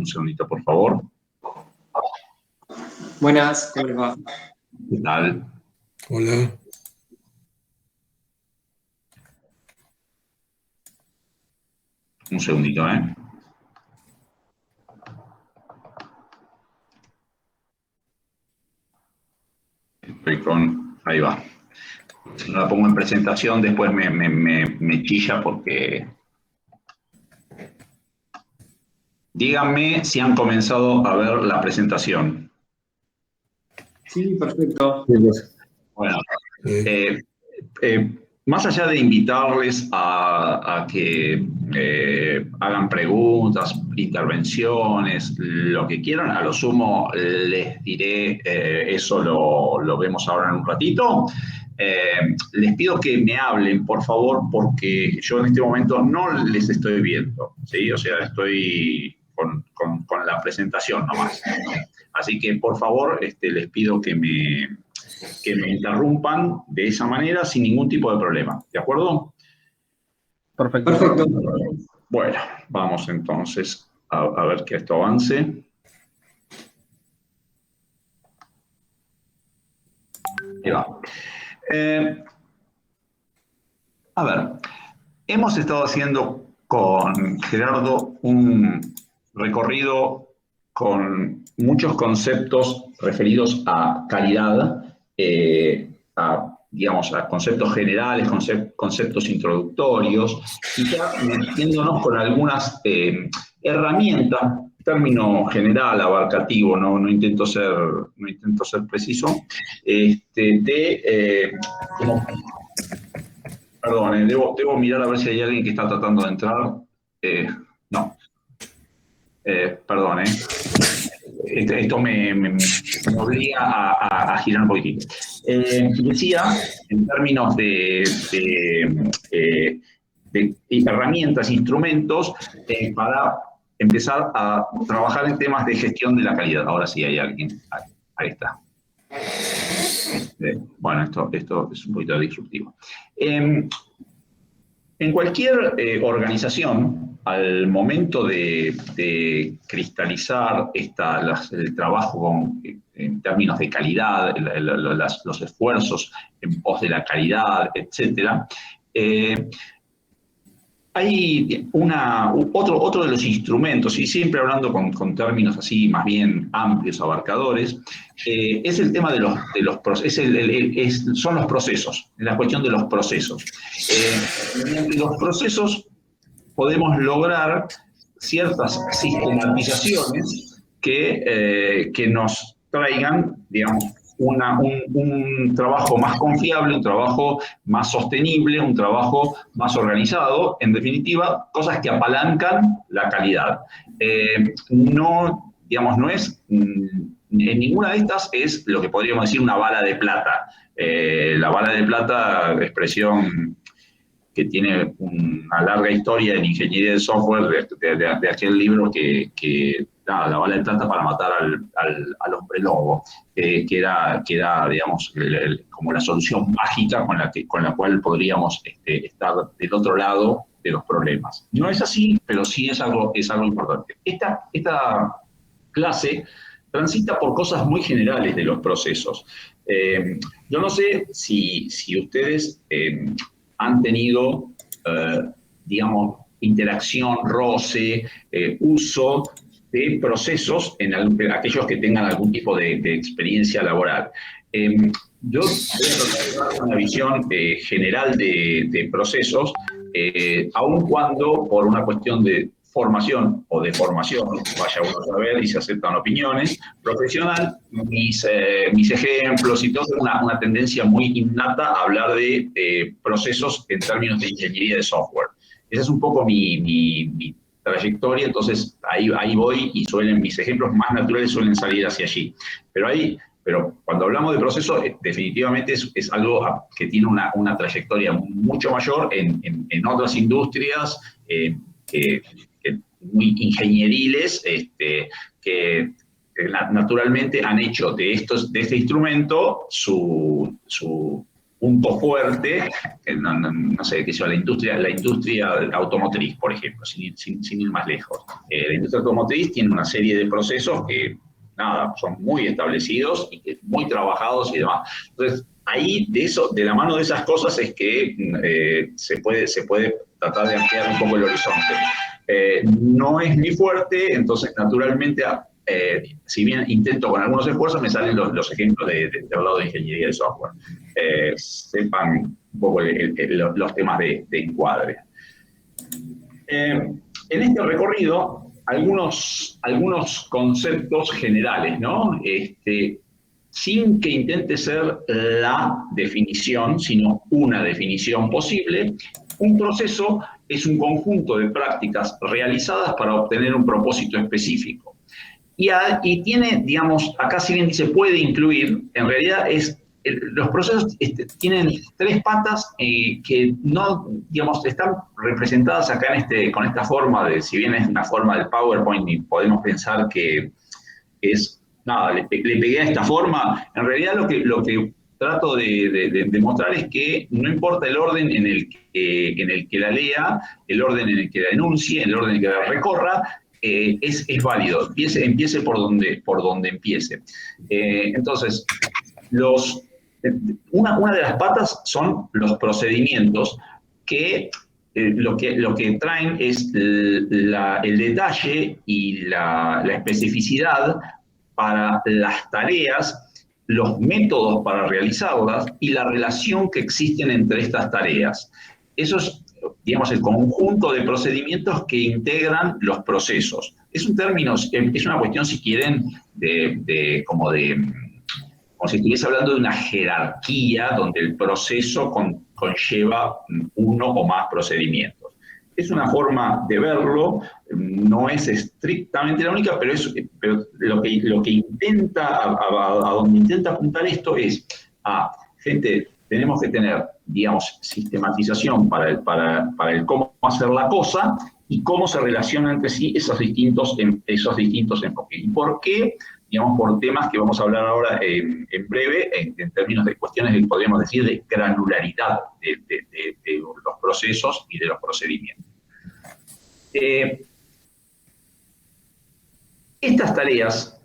Un segundito, por favor. Buenas, ¿cómo les va? ¿Qué tal? Hola. Un segundito, ¿eh? Estoy con... Ahí va. Si no la pongo en presentación, después me chilla porque... Díganme si han comenzado a ver la presentación. Sí, perfecto. Bueno, más allá de invitarles a que hagan preguntas, intervenciones, lo que quieran, a lo sumo les diré, eso lo vemos ahora en un ratito. Les pido que me hablen, por favor, porque yo en este momento no les estoy viendo, ¿sí? O sea, estoy con la presentación nomás. Así que, por favor, les pido que me interrumpan de esa manera sin ningún tipo de problema. ¿De acuerdo? Perfecto. Bueno, vamos entonces a ver que esto avance. Ahí va. A ver, hemos estado haciendo con Gerardo un recorrido con muchos conceptos referidos a calidad, digamos, a conceptos generales, conceptos introductorios, y ya metiéndonos con algunas herramientas, término general, abarcativo, no intento ser preciso, como... Perdón, debo mirar a ver si hay alguien que está tratando de entrar. No. Perdón, Esto me obliga a girar un poquitito. Decía, en términos de herramientas, instrumentos, para empezar a trabajar en temas de gestión de la calidad. Ahora sí hay alguien. Ahí está. Bueno, esto es un poquito disruptivo. En cualquier organización, al momento de cristalizar el trabajo en términos de calidad, los esfuerzos en pos de la calidad, etc., hay otro de los instrumentos, y siempre hablando con términos así más bien amplios, abarcadores, es el tema de los procesos, son los procesos, la cuestión de los procesos. Mediante los procesos podemos lograr ciertas sistematizaciones que nos traigan, digamos, un trabajo más confiable, un trabajo más sostenible, un trabajo más organizado, en definitiva, cosas que apalancan la calidad. No es, en ninguna de estas es lo que podríamos decir una bala de plata. La bala de plata, expresión que tiene una larga historia en ingeniería de software, de aquel libro que la bala de plata para matar al hombre lobo, que era digamos, como la solución mágica con la cual podríamos estar del otro lado de los problemas. No es así, pero sí es algo importante. Esta clase transita por cosas muy generales de los procesos. Yo no sé si ustedes han tenido, digamos, interacción, roce, uso de procesos en aquellos que tengan algún tipo de experiencia laboral. Yo voy a tratar de dar una visión general de procesos, aun cuando por una cuestión de formación o de formación, vaya uno a saber y se aceptan opiniones, profesional, mis ejemplos y todo, una tendencia muy innata a hablar de procesos en términos de ingeniería de software. Esa es un poco mi trayectoria, entonces ahí voy y mis ejemplos más naturales suelen salir hacia allí. Pero cuando hablamos de proceso, definitivamente es algo que tiene una trayectoria mucho mayor en otras industrias, muy ingenieriles, que naturalmente han hecho de este instrumento su punto fuerte, no sé, qué sé yo, la industria automotriz, por ejemplo, sin ir más lejos. La industria automotriz tiene una serie de procesos que, nada, son muy establecidos y muy trabajados y demás. Entonces, ahí, de la mano de esas cosas es que se puede tratar de ampliar un poco el horizonte. No es mi fuerte, entonces, naturalmente, si bien intento con algunos esfuerzos, me salen los ejemplos del lado de ingeniería de software. Sepan un poco los temas de encuadre. En este recorrido, algunos conceptos generales, ¿no? Sin que intente ser la definición, sino una definición posible. Un proceso es un conjunto de prácticas realizadas para obtener un propósito específico. Y tiene, digamos, acá si bien dice puede incluir, en realidad los procesos tienen tres patas que no, digamos, están representadas acá con esta forma de, si bien es una forma del PowerPoint y podemos pensar que es, nada, le pegué a esta forma, en realidad lo que trato de mostrar es que no importa el orden en el que la lea, el orden en el que la enuncie, el orden en el que la recorra, es válido, empiece por donde empiece. Entonces, una de las patas son los procedimientos que lo que traen es el detalle y la especificidad para las tareas, los métodos para realizarlas y la relación que existen entre estas tareas. Eso es, digamos, el conjunto de procedimientos que integran los procesos. Es un término, es una cuestión, si quieren, como si estuviese hablando de una jerarquía donde el proceso conlleva uno o más procedimientos. Es una forma de verlo, no es estrictamente la única, pero lo que intenta, a donde intenta apuntar esto es gente, tenemos que tener, digamos, sistematización para el cómo hacer la cosa y cómo se relacionan entre sí esos distintos enfoques. ¿Y por qué? Digamos, por temas que vamos a hablar ahora en breve, en términos de cuestiones, podríamos decir, de granularidad de los procesos y de los procedimientos. Estas tareas,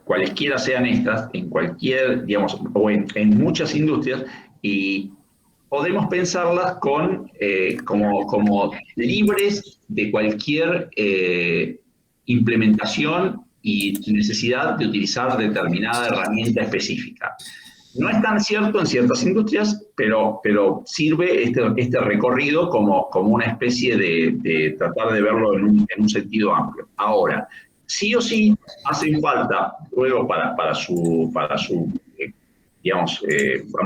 cualesquiera sean estas, en cualquier, digamos, o en muchas industrias, y podemos pensarlas como libres de cualquier implementación y necesidad de utilizar determinada herramienta específica. No es tan cierto en ciertas industrias, pero sirve este recorrido como una especie de tratar de verlo en un sentido amplio. Ahora, sí o sí hacen falta, luego para su digamos,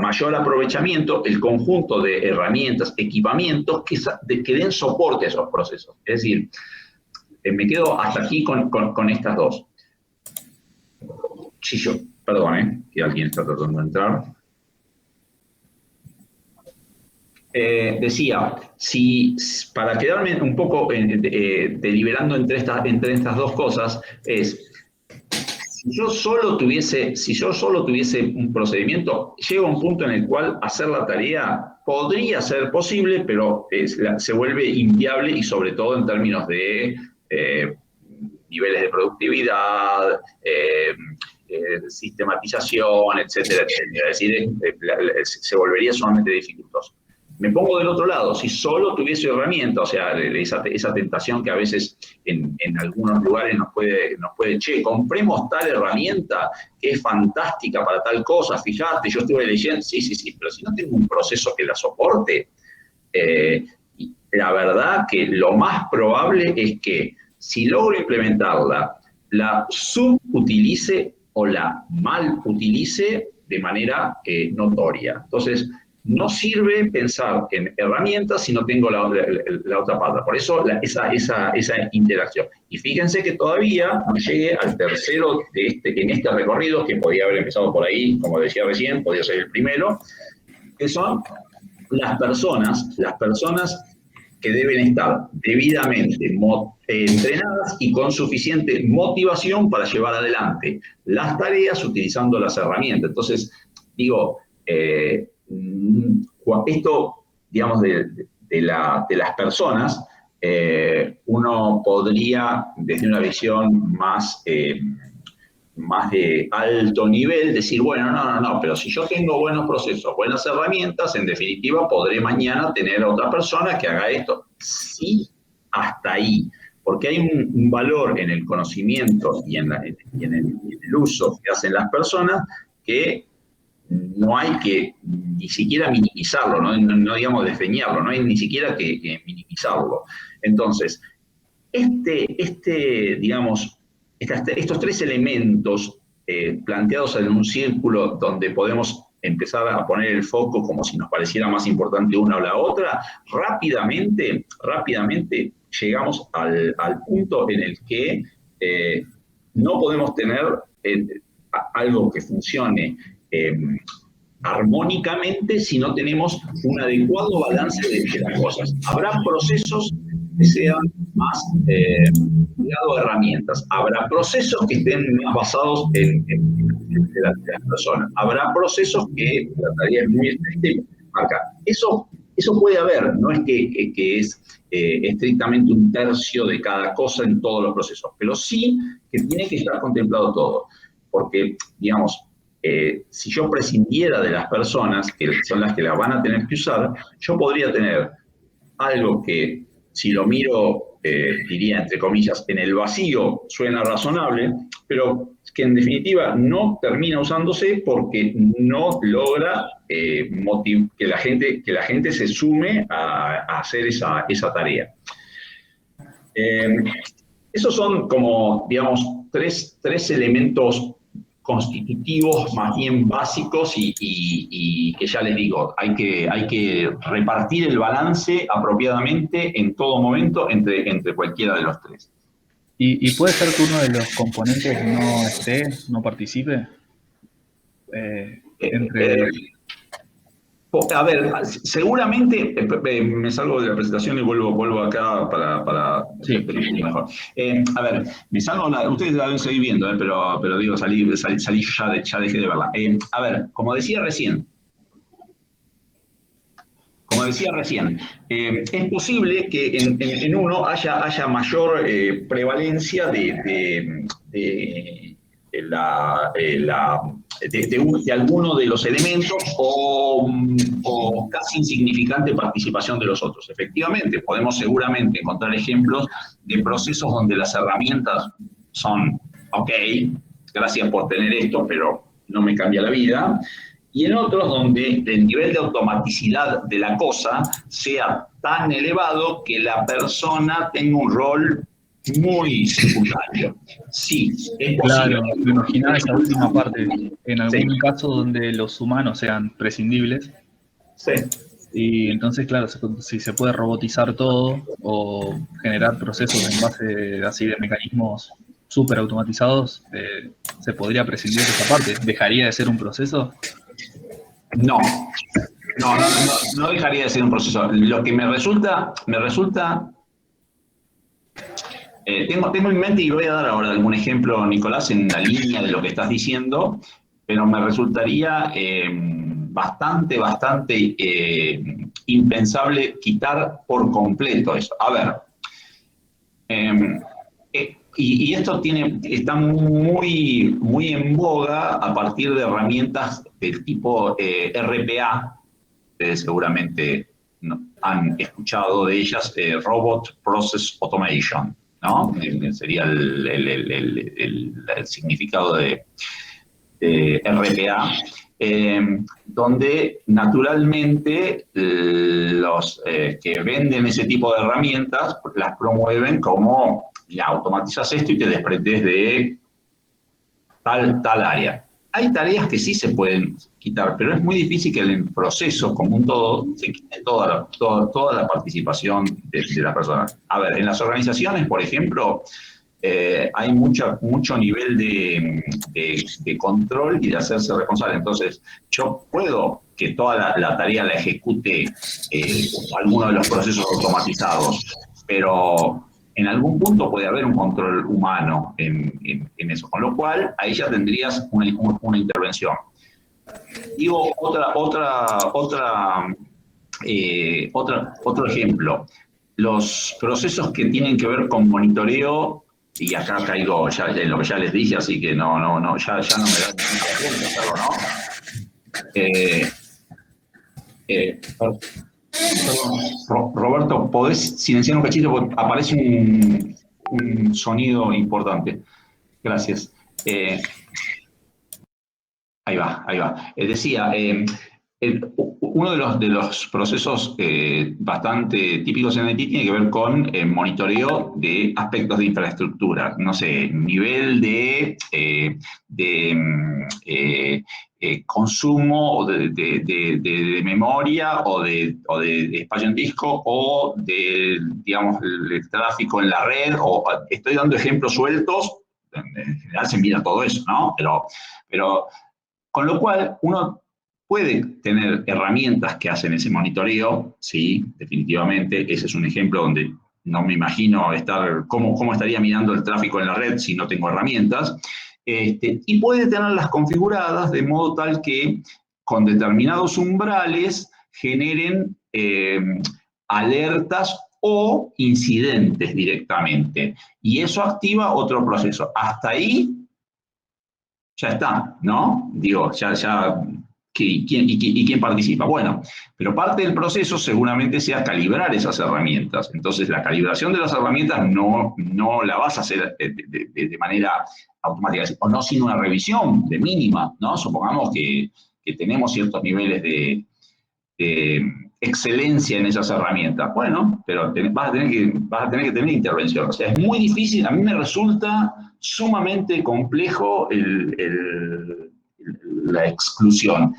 mayor aprovechamiento, el conjunto de herramientas, equipamientos que den soporte a esos procesos. Es decir, me quedo hasta aquí con estas dos. Sí, perdón, que alguien está tratando de entrar. Decía, para quedarme un poco deliberando entre estas dos cosas, si yo solo tuviese un procedimiento, llega un punto en el cual hacer la tarea podría ser posible, pero se vuelve inviable y sobre todo en términos de niveles de productividad, sistematización, etcétera, etcétera. Es decir, se volvería sumamente dificultoso. Me pongo del otro lado, si solo tuviese herramienta, o sea, esa tentación que a veces en algunos lugares nos puede, che, compremos tal herramienta que es fantástica para tal cosa, fíjate, yo estuve leyendo, sí, pero si no tengo un proceso que la soporte, la verdad que lo más probable es que si logro implementarla, la subutilice o la mal utilice de manera notoria. Entonces, no sirve pensar en herramientas si no tengo la otra pata. Por eso esa interacción. Y fíjense que todavía no llegué al tercero en este recorrido, que podía haber empezado por ahí, como decía recién, podía ser el primero, que son las personas que deben estar debidamente entrenadas y con suficiente motivación para llevar adelante las tareas utilizando las herramientas. Entonces, digo, esto, digamos, de las personas, uno podría, desde una visión más de alto nivel, decir, bueno, no, pero si yo tengo buenos procesos, buenas herramientas, en definitiva podré mañana tener a otra persona que haga esto. Sí, hasta ahí, porque hay un valor en el conocimiento y en el uso que hacen las personas que no hay que ni siquiera minimizarlo, no digamos desdeñarlo, no hay ni siquiera que minimizarlo. Entonces, digamos, estos tres elementos planteados en un círculo donde podemos empezar a poner el foco como si nos pareciera más importante una o la otra, rápidamente llegamos al punto en el que no podemos tener algo que funcione armónicamente si no tenemos un adecuado balance de las cosas. Habrá procesos que sean más ligados a herramientas, habrá procesos que estén más basados en las personas, habrá procesos que la tarea es muy estricta y marca. Eso puede haber, no es que es estrictamente un tercio de cada cosa en todos los procesos, pero sí que tiene que estar contemplado todo, porque, digamos, si yo prescindiera de las personas, que son las que las van a tener que usar, yo podría tener algo que, si lo miro, diría entre comillas, en el vacío, suena razonable, pero que en definitiva no termina usándose porque no logra que la gente se sume a hacer esa tarea. Esos son como, digamos, tres elementos constitutivos más bien básicos y que ya les digo, hay que repartir el balance apropiadamente en todo momento entre cualquiera de los tres. ¿Y puede ser que uno de los componentes no participe? A ver, seguramente me salgo de la presentación y vuelvo acá para sí. mejor. A ver, me salgo, ustedes la deben seguir viendo, pero digo, salí ya dejé de verla. A ver, como decía recién, es posible que en uno haya mayor prevalencia de alguno de los elementos o casi insignificante participación de los otros. Efectivamente, podemos seguramente encontrar ejemplos de procesos donde las herramientas son, ok, gracias por tener esto, pero no me cambia la vida, y en otros donde el nivel de automaticidad de la cosa sea tan elevado que la persona tenga un rol muy secundario. Sí, es posible. Claro, me imaginaba esa última parte, en algún caso donde los humanos sean prescindibles. Sí. Y entonces, claro, si se puede robotizar todo o generar procesos en base así de mecanismos súper automatizados, ¿se podría prescindir de esa parte? ¿Dejaría de ser un proceso? No dejaría de ser un proceso. Lo que me resulta tengo en mente, y voy a dar ahora algún ejemplo, Nicolás, en la línea de lo que estás diciendo, pero me resultaría bastante impensable quitar por completo eso. A ver, y esto está muy en boga a partir de herramientas del tipo RPA, seguramente han escuchado de ellas, Robot Process Automation, ¿no? Sería el significado de RPA, donde naturalmente los que venden ese tipo de herramientas las promueven como, ya, automatizas esto y te desprendes de tal área. Hay tareas que sí se pueden quitar, pero es muy difícil que el proceso como un todo se quite toda la participación de las personas. A ver, en las organizaciones, por ejemplo, hay mucho nivel de control y de hacerse responsable. Entonces, yo puedo que toda la tarea la ejecute alguno de los procesos automatizados, pero en algún punto puede haber un control humano en eso, con lo cual ahí ya tendrías una intervención. Digo, otro ejemplo. Los procesos que tienen que ver con monitoreo, y acá caigo ya en lo que ya les dije, así que ya no me da tiempo hacerlo, ¿no? Roberto, ¿podés silenciar un cachito? Porque aparece un sonido importante. Gracias. Ahí va, ahí va. Decía, uno de los procesos bastante típicos en IT tiene que ver con monitoreo de aspectos de infraestructura. No sé, nivel de consumo de memoria o de espacio en disco o de, digamos, el tráfico en la red. O, estoy dando ejemplos sueltos. En general se mira todo eso, ¿no? Pero con lo cual, uno puede tener herramientas que hacen ese monitoreo, sí, definitivamente. Ese es un ejemplo donde no me imagino cómo estaría mirando el tráfico en la red si no tengo herramientas. Y puede tenerlas configuradas de modo tal que con determinados umbrales generen alertas o incidentes directamente. Y eso activa otro proceso. Hasta ahí ya está, ¿no? Digo, ¿quién participa? Bueno, pero parte del proceso seguramente sea calibrar esas herramientas. Entonces, la calibración de las herramientas no la vas a hacer de manera automática, o no sin una revisión de mínima, ¿no? Supongamos que tenemos ciertos niveles de excelencia en esas herramientas. Bueno, pero vas a tener que tener intervención. O sea, es muy difícil, a mí me resulta sumamente complejo la exclusión.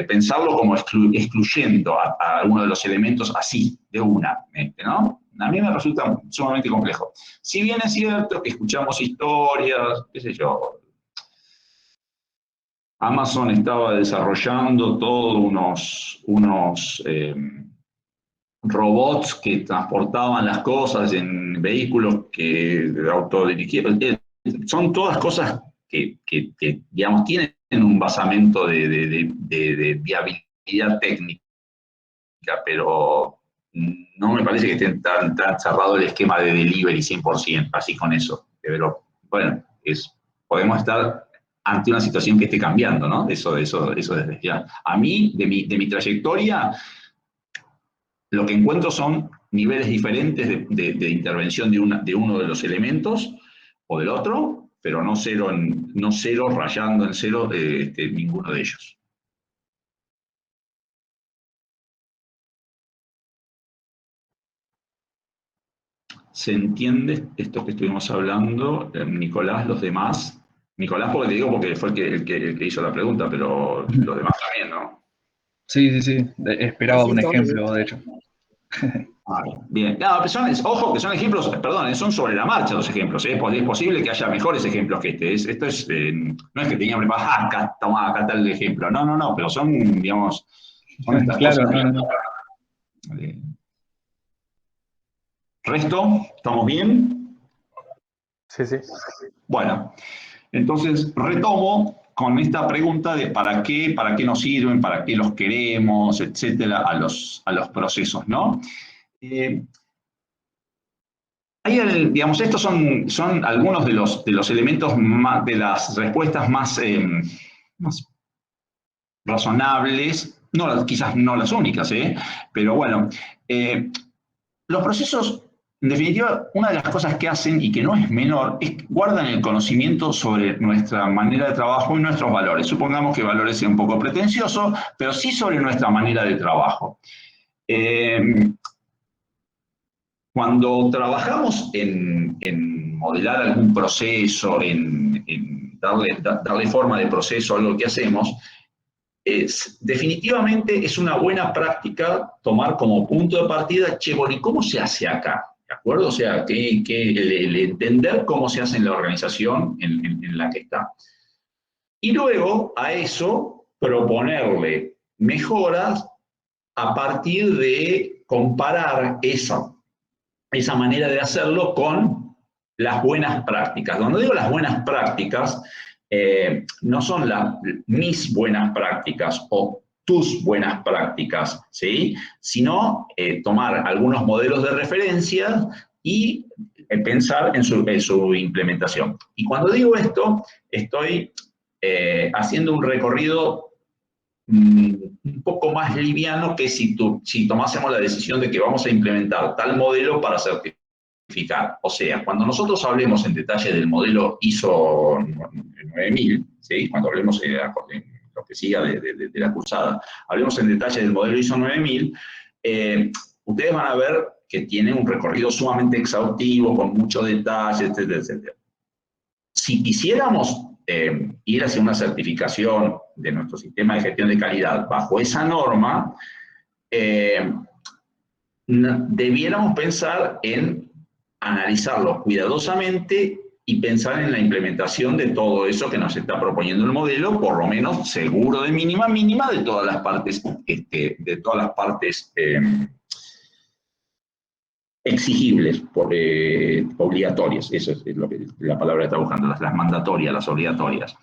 Pensarlo como excluyendo a alguno de los elementos así, de una, ¿no? A mí me resulta sumamente complejo. Si bien es cierto que escuchamos historias, qué sé yo, Amazon estaba desarrollando todos unos robots que transportaban las cosas en vehículos que autodirigidos. Son todas cosas que, digamos, tienen un basamento de viabilidad técnica, pero no me parece que estén tan cerrado el esquema de delivery 100%, así con eso. Pero bueno, podemos estar ante una situación que esté cambiando, ¿no? Eso desde ya. A mí, de mi trayectoria, lo que encuentro son niveles diferentes de intervención de uno de los elementos o del otro, pero no cero rayando en cero ninguno de ellos. ¿Se entiende esto que estuvimos hablando? Nicolás, los demás. Nicolás, porque te digo, porque fue el que hizo la pregunta, pero los demás también, ¿no? Sí, esperaba un ejemplo, de hecho. Bien, no, ojo que son ejemplos, perdón, son sobre la marcha los ejemplos, ¿eh? Es posible que haya mejores ejemplos que este. Esto es, no es que tenía preparado, acá está el ejemplo, no, pero son, digamos, son estas claro, cosas. no. ¿Resto? ¿Estamos bien? Sí. Bueno, entonces retomo con esta pregunta de para qué nos sirven, para qué los queremos, etcétera, a los procesos, ¿no? Digamos, estos son algunos de los elementos, de las respuestas más razonables, quizás no las únicas, pero bueno, los procesos, en definitiva, una de las cosas que hacen y que no es menor es que guardan el conocimiento sobre nuestra manera de trabajo y nuestros valores. Supongamos que valores sea un poco pretencioso, pero sí sobre nuestra manera de trabajo. Cuando trabajamos en modelar algún proceso, en darle forma de proceso a algo que hacemos, definitivamente es una buena práctica tomar como punto de partida, che, bueno, ¿y cómo se hace acá? ¿De acuerdo? O sea, el entender cómo se hace en la organización en la que está. Y luego a eso proponerle mejoras a partir de comparar esa manera de hacerlo con las buenas prácticas. Cuando digo las buenas prácticas, no son mis buenas prácticas o tus buenas prácticas, ¿sí? Sino tomar algunos modelos de referencia y pensar en su implementación. Y cuando digo esto, estoy haciendo un recorrido un poco más liviano que si tomásemos la decisión de que vamos a implementar tal modelo para certificar. O sea, cuando nosotros hablemos en detalle del modelo ISO 9000, ¿sí? Cuando hablemos de lo que siga de la cursada, hablemos en detalle del modelo ISO 9000, ustedes van a ver que tiene un recorrido sumamente exhaustivo, con mucho detalle, etcétera, etcétera. Si quisiéramos ir hacia una certificación de nuestro sistema de gestión de calidad bajo esa norma, debiéramos pensar en analizarlo cuidadosamente y pensar en la implementación de todo eso que nos está proponiendo el modelo, por lo menos seguro de mínima de todas las partes, exigibles, obligatorias, eso es lo que la palabra está buscando, las mandatorias, las obligatorias.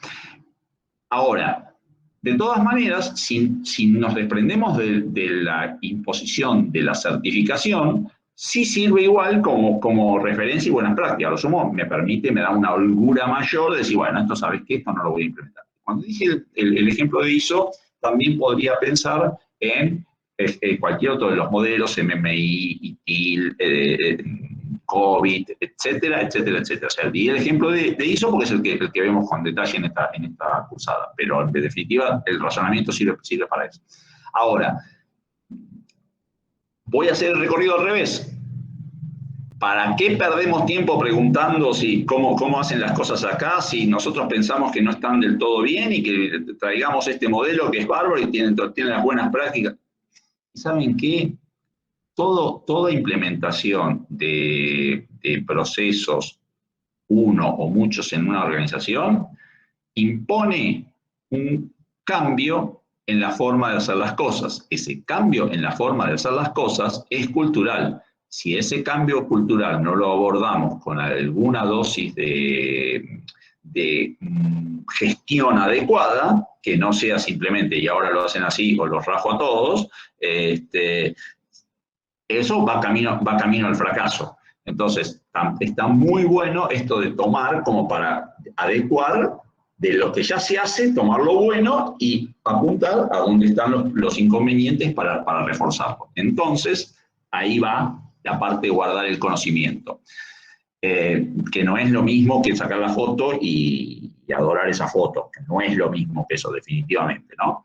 Ahora, de todas maneras, si nos desprendemos de la imposición de la certificación, sí sirve igual como referencia y buenas prácticas. A lo sumo me da una holgura mayor de decir, bueno, esto sabes que esto no lo voy a implementar. Cuando dije el ejemplo de ISO, también podría pensar en cualquier otro de los modelos, MMI, ITIL, COVID, etcétera, etcétera, etcétera. O sea, di el ejemplo de ISO porque es el que vemos con detalle en esta cursada, pero en definitiva el razonamiento sirve para eso. Ahora, voy a hacer el recorrido al revés. ¿Para qué perdemos tiempo preguntando cómo hacen las cosas acá, si nosotros pensamos que no están del todo bien y que traigamos este modelo que es bárbaro y tiene las buenas prácticas? ¿Saben qué? Toda implementación de procesos, uno o muchos en una organización, impone un cambio en la forma de hacer las cosas. Ese cambio en la forma de hacer las cosas es cultural. Si ese cambio cultural no lo abordamos con alguna dosis de gestión adecuada, que no sea simplemente y ahora lo hacen así o los rajo a todos, eso va camino al fracaso. Entonces, está muy bueno esto de tomar como para adecuar de lo que ya se hace, tomar lo bueno y apuntar a dónde están los inconvenientes para reforzarlo. Entonces, ahí va la parte de guardar el conocimiento, que no es lo mismo que sacar la foto y adorar esa foto, que no es lo mismo que eso definitivamente, ¿no?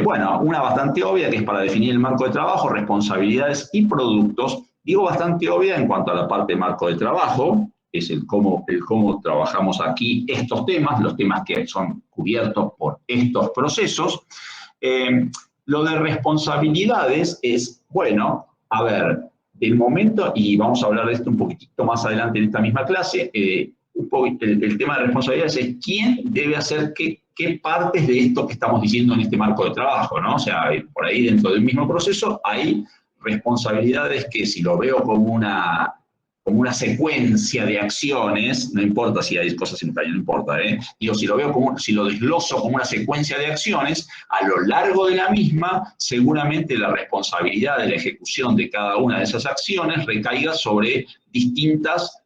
Bueno, una bastante obvia que es para definir el marco de trabajo, responsabilidades y productos. Digo bastante obvia en cuanto a la parte de marco de trabajo, es el cómo trabajamos aquí estos temas, los temas que son cubiertos por estos procesos. Lo de responsabilidades es, bueno, a ver, del momento, y vamos a hablar de esto un poquitito más adelante en esta misma clase, el tema de responsabilidades es quién debe hacer qué partes de esto que estamos diciendo en este marco de trabajo, ¿no? O sea, por ahí dentro del mismo proceso hay responsabilidades que si lo veo como una secuencia de acciones, no importa si hay cosas simultáneas, no importa, ¿eh? Digo, si lo desgloso como una secuencia de acciones, a lo largo de la misma, seguramente la responsabilidad de la ejecución de cada una de esas acciones recaiga sobre distintas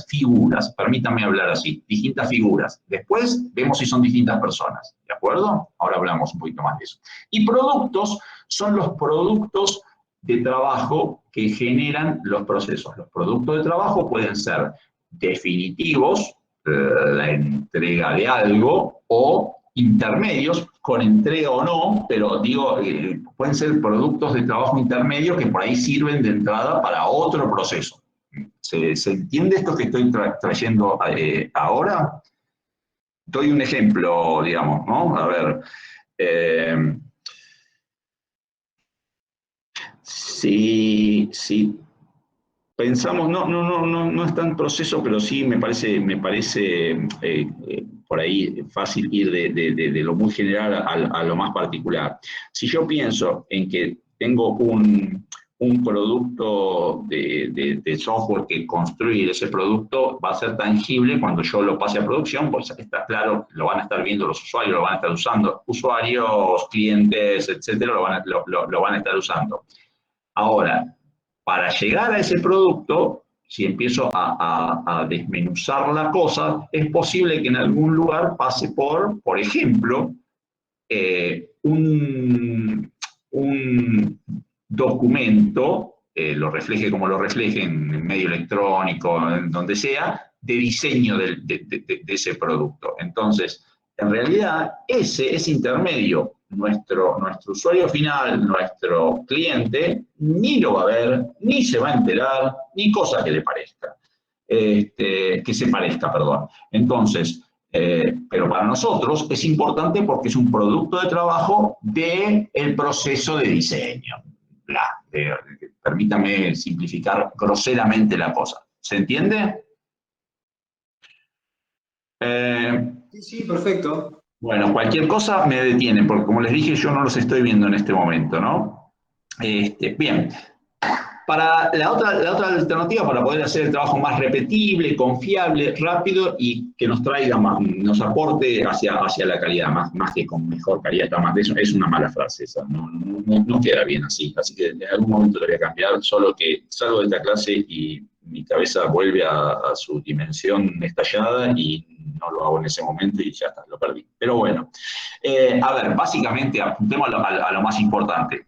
figuras, permítanme hablar así, distintas figuras. Después vemos si son distintas personas, ¿de acuerdo? Ahora hablamos un poquito más de eso. Y productos son los productos de trabajo que generan los procesos. Los productos de trabajo pueden ser definitivos, la entrega de algo, o intermedios, con entrega o no, pero digo, pueden ser productos de trabajo intermedios que por ahí sirven de entrada para otro proceso. ¿Se entiende esto que estoy trayendo ahora? Doy un ejemplo, digamos, ¿no? A ver, si pensamos, no es tan proceso, pero sí me parece por ahí fácil ir de lo muy general a lo más particular. Si yo pienso en que tengo un producto de software que construir ese producto va a ser tangible cuando yo lo pase a producción, pues está claro, lo van a estar viendo los usuarios, lo van a estar usando, usuarios, clientes, etcétera, lo van a estar usando. Ahora, para llegar a ese producto, si empiezo a desmenuzar la cosa, es posible que en algún lugar pase por ejemplo, un documento, lo refleje como lo refleje en medio electrónico, en donde sea, de diseño de ese producto. Entonces, en realidad, ese intermedio, nuestro usuario final, nuestro cliente, ni lo va a ver, ni se va a enterar, ni cosa que le parezca. Que se parezca, perdón. Entonces, pero para nosotros es importante porque es un producto de trabajo del proceso de diseño. Permítame simplificar groseramente la cosa. ¿Se entiende? Sí, perfecto. Bueno, cualquier cosa me detiene, porque como les dije, yo no los estoy viendo en este momento, ¿no? Bien. Para la otra alternativa, para poder hacer el trabajo más repetible, confiable, rápido y que nos traiga más, nos aporte hacia la calidad, más que con mejor calidad, es una mala frase esa, no queda bien así. Así que en algún momento lo voy a cambiar, solo que salgo de esta clase y mi cabeza vuelve a su dimensión estallada y no lo hago en ese momento y ya está, lo perdí. Pero bueno, a ver, básicamente apuntemos a lo más importante.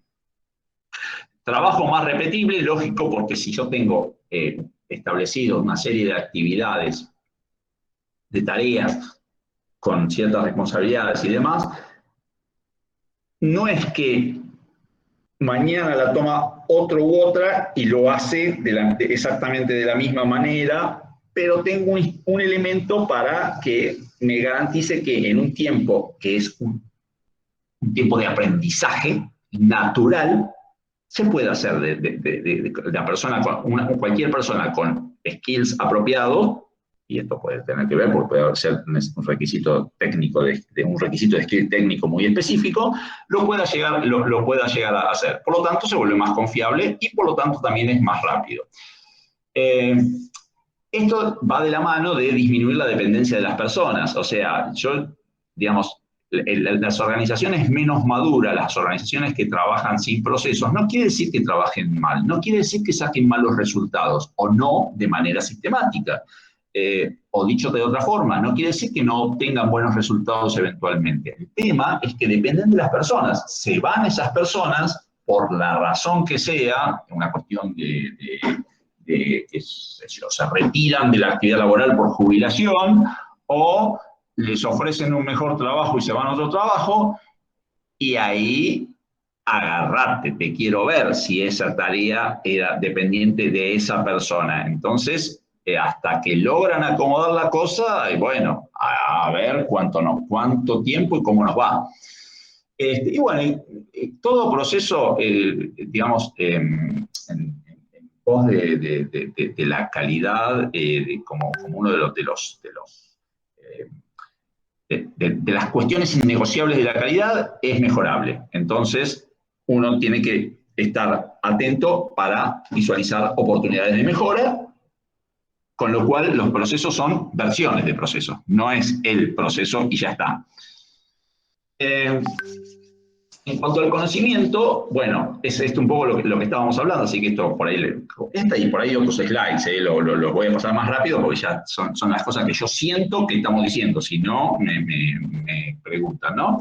Trabajo más repetible, lógico, porque si yo tengo establecido una serie de actividades, de tareas, con ciertas responsabilidades y demás, no es que mañana la toma otro u otra y lo hace exactamente de la misma manera, pero tengo un elemento para que me garantice que en un tiempo que es un tiempo de aprendizaje natural, se puede hacer de la persona, cualquier persona con skills apropiados, y esto puede tener que ver, porque puede ser un requisito técnico, un requisito de skill técnico muy específico, lo pueda llegar a hacer. Por lo tanto, se vuelve más confiable y por lo tanto también es más rápido. Esto va de la mano de disminuir la dependencia de las personas. O sea, digamos, las organizaciones menos maduras, las organizaciones que trabajan sin procesos, no quiere decir que trabajen mal, no quiere decir que saquen malos resultados o no de manera sistemática. O dicho de otra forma, no quiere decir que no obtengan buenos resultados eventualmente. El tema es que dependen de las personas. Se van esas personas por la razón que sea, una cuestión que se retiran de la actividad laboral por jubilación o les ofrecen un mejor trabajo y se van a otro trabajo, y ahí agarrate, te quiero ver si esa tarea era dependiente de esa persona. Entonces, hasta que logran acomodar la cosa, y bueno, a ver cuánto tiempo y cómo nos va. Y bueno, todo proceso, digamos, en pos de la calidad, como uno de las cuestiones innegociables de la calidad, es mejorable. Entonces, uno tiene que estar atento para visualizar oportunidades de mejora, con lo cual los procesos son versiones de procesos, no es el proceso y ya está. En cuanto al conocimiento, bueno, es esto un poco lo que estábamos hablando, así que esto por ahí, y por ahí otros slides, los voy a pasar más rápido porque ya son las cosas que yo siento que estamos diciendo, si no, me preguntan, ¿no?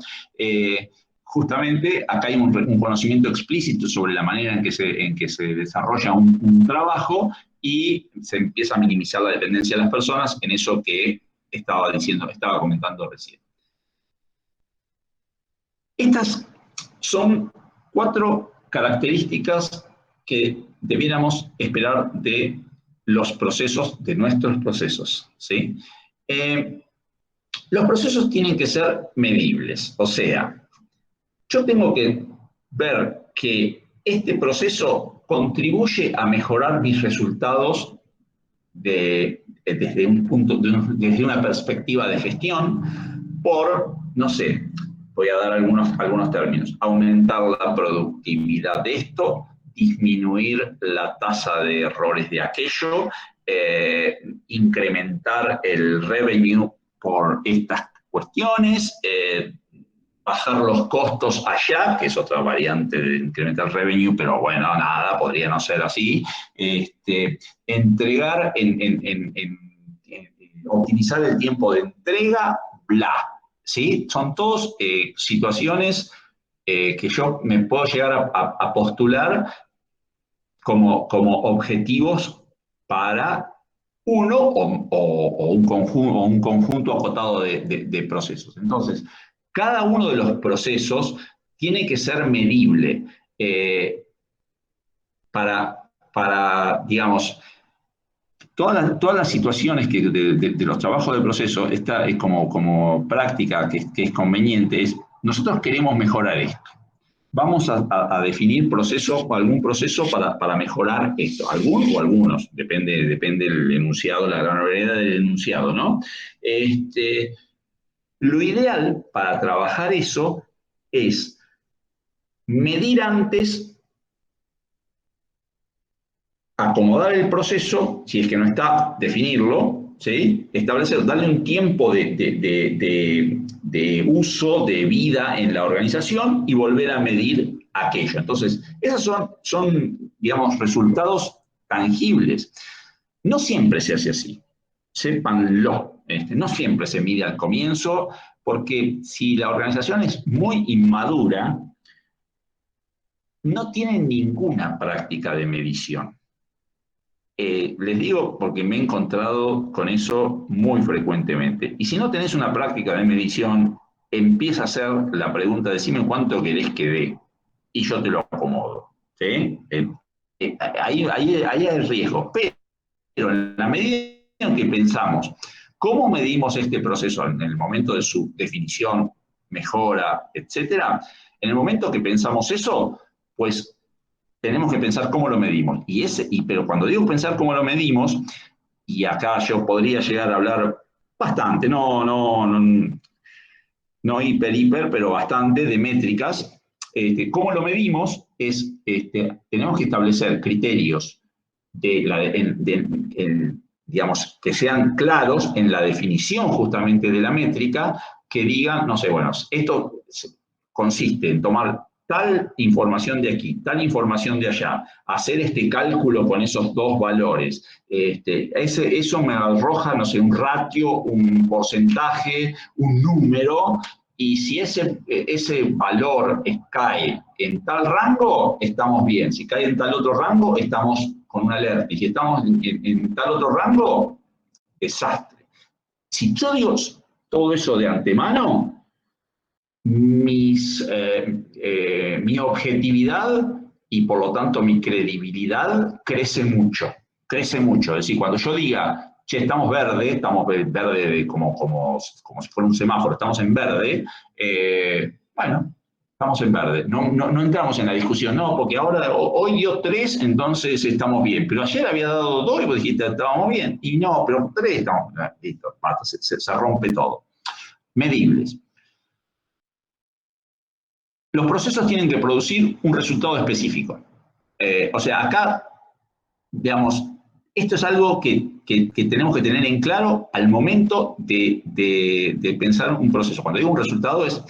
Justamente acá hay un conocimiento explícito sobre la manera en que se desarrolla un trabajo y se empieza a minimizar la dependencia de las personas en eso que estaba comentando recién. Estas son 4 características que debiéramos esperar de los procesos, de nuestros procesos, ¿sí? Los procesos tienen que ser medibles, o sea, yo tengo que ver que este proceso contribuye a mejorar mis resultados desde una perspectiva de gestión por, no sé, voy a dar algunos términos, aumentar la productividad de esto, disminuir la tasa de errores de aquello, incrementar el revenue por estas cuestiones, bajar los costos allá, que es otra variante de incrementar revenue, pero bueno, nada, podría no ser así. Entregar, optimizar el tiempo de entrega, bla. ¿Sí? Son todas situaciones que yo me puedo llegar a postular como objetivos para uno o un conjunto acotado de procesos. Entonces, cada uno de los procesos tiene que ser medible digamos, todas las situaciones de los trabajos de proceso, esta es como práctica que es conveniente, es nosotros queremos mejorar esto. Vamos a definir algún proceso para mejorar esto. Algún o algunos, depende del enunciado, la granularidad del enunciado, ¿no? Lo ideal para trabajar eso es medir antes, acomodar el proceso, si es que no está, definirlo, ¿sí? Establecer, darle un tiempo de uso, de vida en la organización y volver a medir aquello. Entonces, esos son digamos, resultados tangibles. No siempre se hace así, sépanlo. No siempre se mide al comienzo, porque si la organización es muy inmadura, no tiene ninguna práctica de medición. Les digo porque me he encontrado con eso muy frecuentemente. Y si no tenés una práctica de medición, empieza a hacer la pregunta, decime cuánto querés que dé, y yo te lo acomodo. ¿Sí? Ahí hay riesgo. Pero en la medida en que pensamos, ¿cómo medimos este proceso en el momento de su definición, mejora, etcétera? En el momento que pensamos eso, pues tenemos que pensar cómo lo medimos. Pero cuando digo pensar cómo lo medimos, y acá yo podría llegar a hablar bastante, no hiper, pero bastante de métricas. ¿Cómo lo medimos? Tenemos que establecer criterios digamos, que sean claros en la definición justamente de la métrica, que digan, no sé, bueno, esto consiste en tomar tal información de aquí, tal información de allá, hacer este cálculo con esos dos valores. Eso me arroja, no sé, un ratio, un porcentaje, un número, y si ese valor cae en tal rango, estamos bien. Si cae en tal otro rango, estamos con una alerta. Y si estamos en tal otro rango, desastre. Si yo digo todo eso de antemano, mi objetividad y por lo tanto mi credibilidad crece mucho. Es decir, cuando yo diga, che, estamos verde como si fuera un semáforo, estamos en verde, bueno, estamos en verde. No entramos en la discusión, no, porque hoy dio 3, entonces estamos bien. Pero ayer había dado 2 y vos dijiste, estábamos bien. Y no, pero 3 estamos bien. Listo, se rompe todo. Medibles. Los procesos tienen que producir un resultado específico. O sea, acá, digamos, esto es algo que tenemos que tener en claro al momento de pensar un proceso. Cuando digo un resultado, es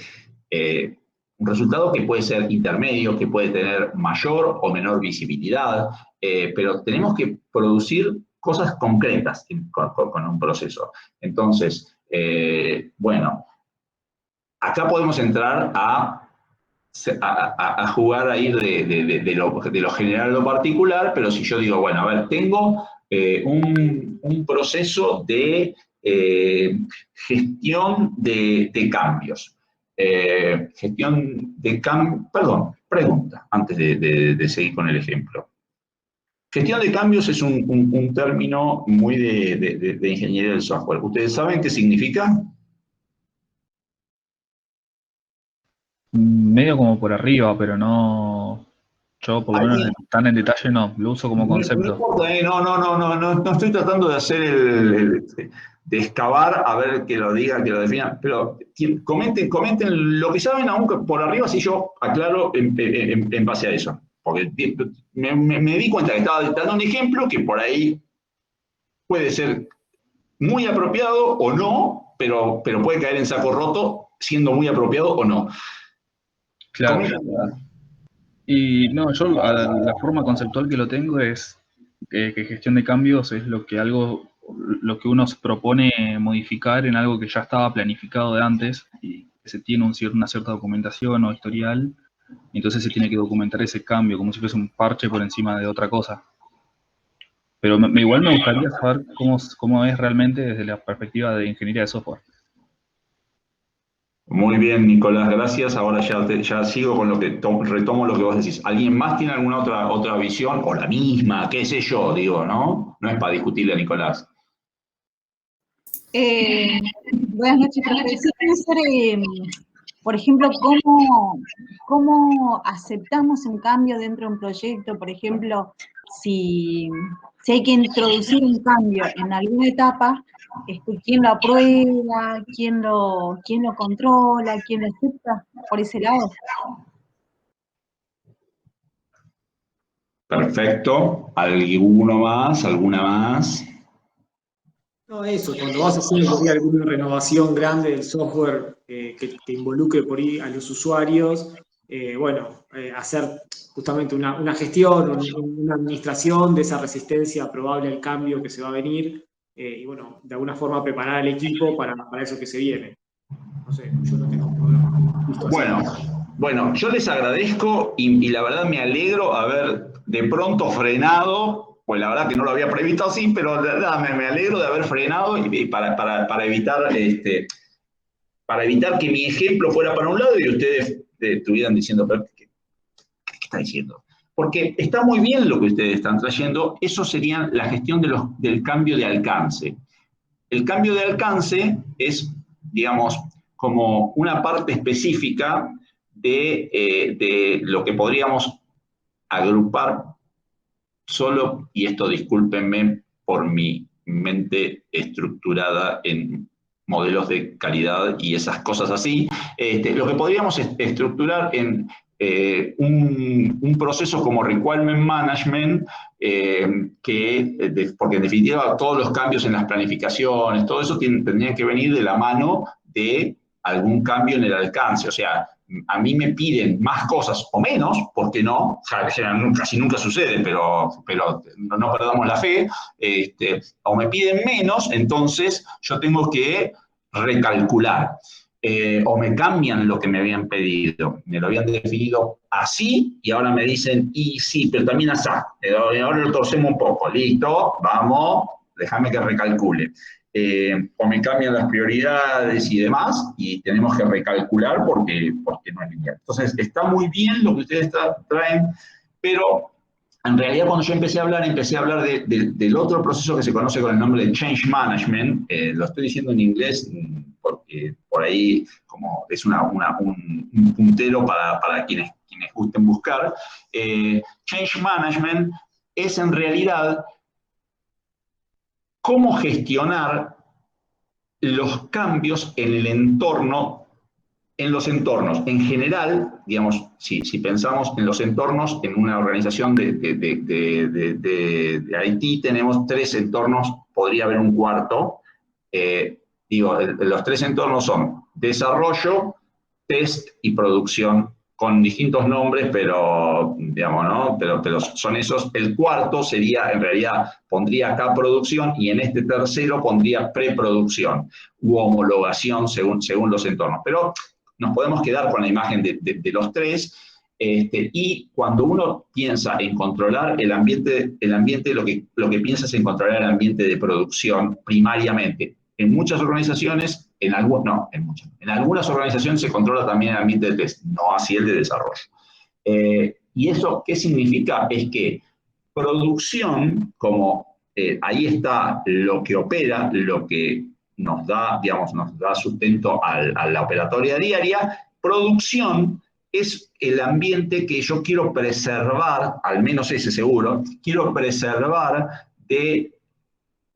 un resultado que puede ser intermedio, que puede tener mayor o menor visibilidad, pero tenemos que producir cosas concretas con un proceso. Entonces, bueno, acá podemos entrar a jugar ahí de lo general a lo particular, pero si yo digo, bueno, a ver, tengo un proceso de gestión de cambios. Pregunta, antes de seguir con el ejemplo. Gestión de cambios es un término muy de ingeniería del software. ¿Ustedes saben qué significa? Medio como por arriba, pero no. Yo, por lo menos, tan en detalle no. Lo uso como concepto. No importa, no estoy tratando de hacer de excavar a ver que lo diga, que lo defina, pero comenten lo que saben, aunque por arriba, si yo aclaro en base a eso. porque me di cuenta que estaba dando un ejemplo que por ahí puede ser muy apropiado o no, pero puede caer en saco roto siendo muy apropiado o no. Claro. Y no, yo la forma conceptual que lo tengo es que gestión de cambios es lo que uno se propone modificar en algo que ya estaba planificado de antes y que se tiene una cierta documentación o historial, y entonces se tiene que documentar ese cambio como si fuese un parche por encima de otra cosa. Pero igual me gustaría saber cómo es realmente desde la perspectiva de ingeniería de software. Muy bien, Nicolás, gracias. Ahora ya sigo con lo que retomo lo que vos decís. ¿Alguien más tiene alguna otra visión? O la misma, qué sé yo, digo, ¿no? No es para discutirle, Nicolás. Buenas noches, profe. Sí, puede ser, por ejemplo, cómo aceptamos un cambio dentro de un proyecto. Por ejemplo, si hay que introducir un cambio en alguna etapa, ¿quién lo aprueba? ¿Quién lo controla? ¿Quién lo acepta? Por ese lado. Perfecto. ¿Alguno más? ¿Alguna más? No, eso, cuando vas a hacer por ahí alguna renovación grande del software que involucre por ahí a los usuarios, hacer justamente una gestión, una administración de esa resistencia probable al cambio que se va a venir, y bueno, de alguna forma preparar al equipo para eso que se viene. No sé, yo no tengo problema. Bueno, yo les agradezco y la verdad me alegro haber de pronto frenado, pues la verdad que no lo había previsto así, pero me alegro de haber frenado y para evitar que mi ejemplo fuera para un lado y ustedes estuvieran diciendo, pero ¿qué está diciendo? Porque está muy bien lo que ustedes están trayendo, eso sería la gestión del cambio de alcance. El cambio de alcance es, digamos, como una parte específica de lo que podríamos agrupar solo, y esto discúlpenme por mi mente estructurada en modelos de calidad y esas cosas así, lo que podríamos estructurar en un proceso como requirement management, porque en definitiva todos los cambios en las planificaciones, todo eso tendría que venir de la mano de algún cambio en el alcance. O sea, a mí me piden más cosas o menos, porque no, casi nunca sucede, pero no perdamos la fe, o me piden menos, entonces yo tengo que recalcular. O me cambian lo que me habían pedido. Me lo habían definido así y ahora me dicen, y sí, pero también así. Ahora lo torcemos un poco. Listo, vamos, déjame que recalcule. O me cambian las prioridades y demás, y tenemos que recalcular porque no es lineal. Entonces, está muy bien lo que ustedes traen, pero en realidad cuando yo empecé a hablar del otro proceso que se conoce con el nombre de Change Management, lo estoy diciendo en inglés porque por ahí como es un puntero para quienes gusten buscar. Change Management es en realidad cómo gestionar los cambios en el entorno, en los entornos. En general, digamos, si pensamos en los entornos, en una organización de IT tenemos 3 entornos, podría haber un cuarto. Los 3 entornos son desarrollo, test y producción, con distintos nombres, pero, digamos, ¿no? Pero son esos. El cuarto sería, en realidad, pondría acá producción y en este tercero pondría preproducción u homologación según los entornos. Pero nos podemos quedar con la imagen de los 3. Y cuando uno piensa en controlar el ambiente lo que piensa es en controlar el ambiente de producción primariamente. En muchas organizaciones, en algunas organizaciones se controla también el ambiente de test, no así el de desarrollo. ¿Y eso qué significa? Es que producción, como ahí está lo que opera, lo que nos da sustento a la operatoria diaria, producción es el ambiente que yo quiero preservar, al menos ese seguro, quiero preservar de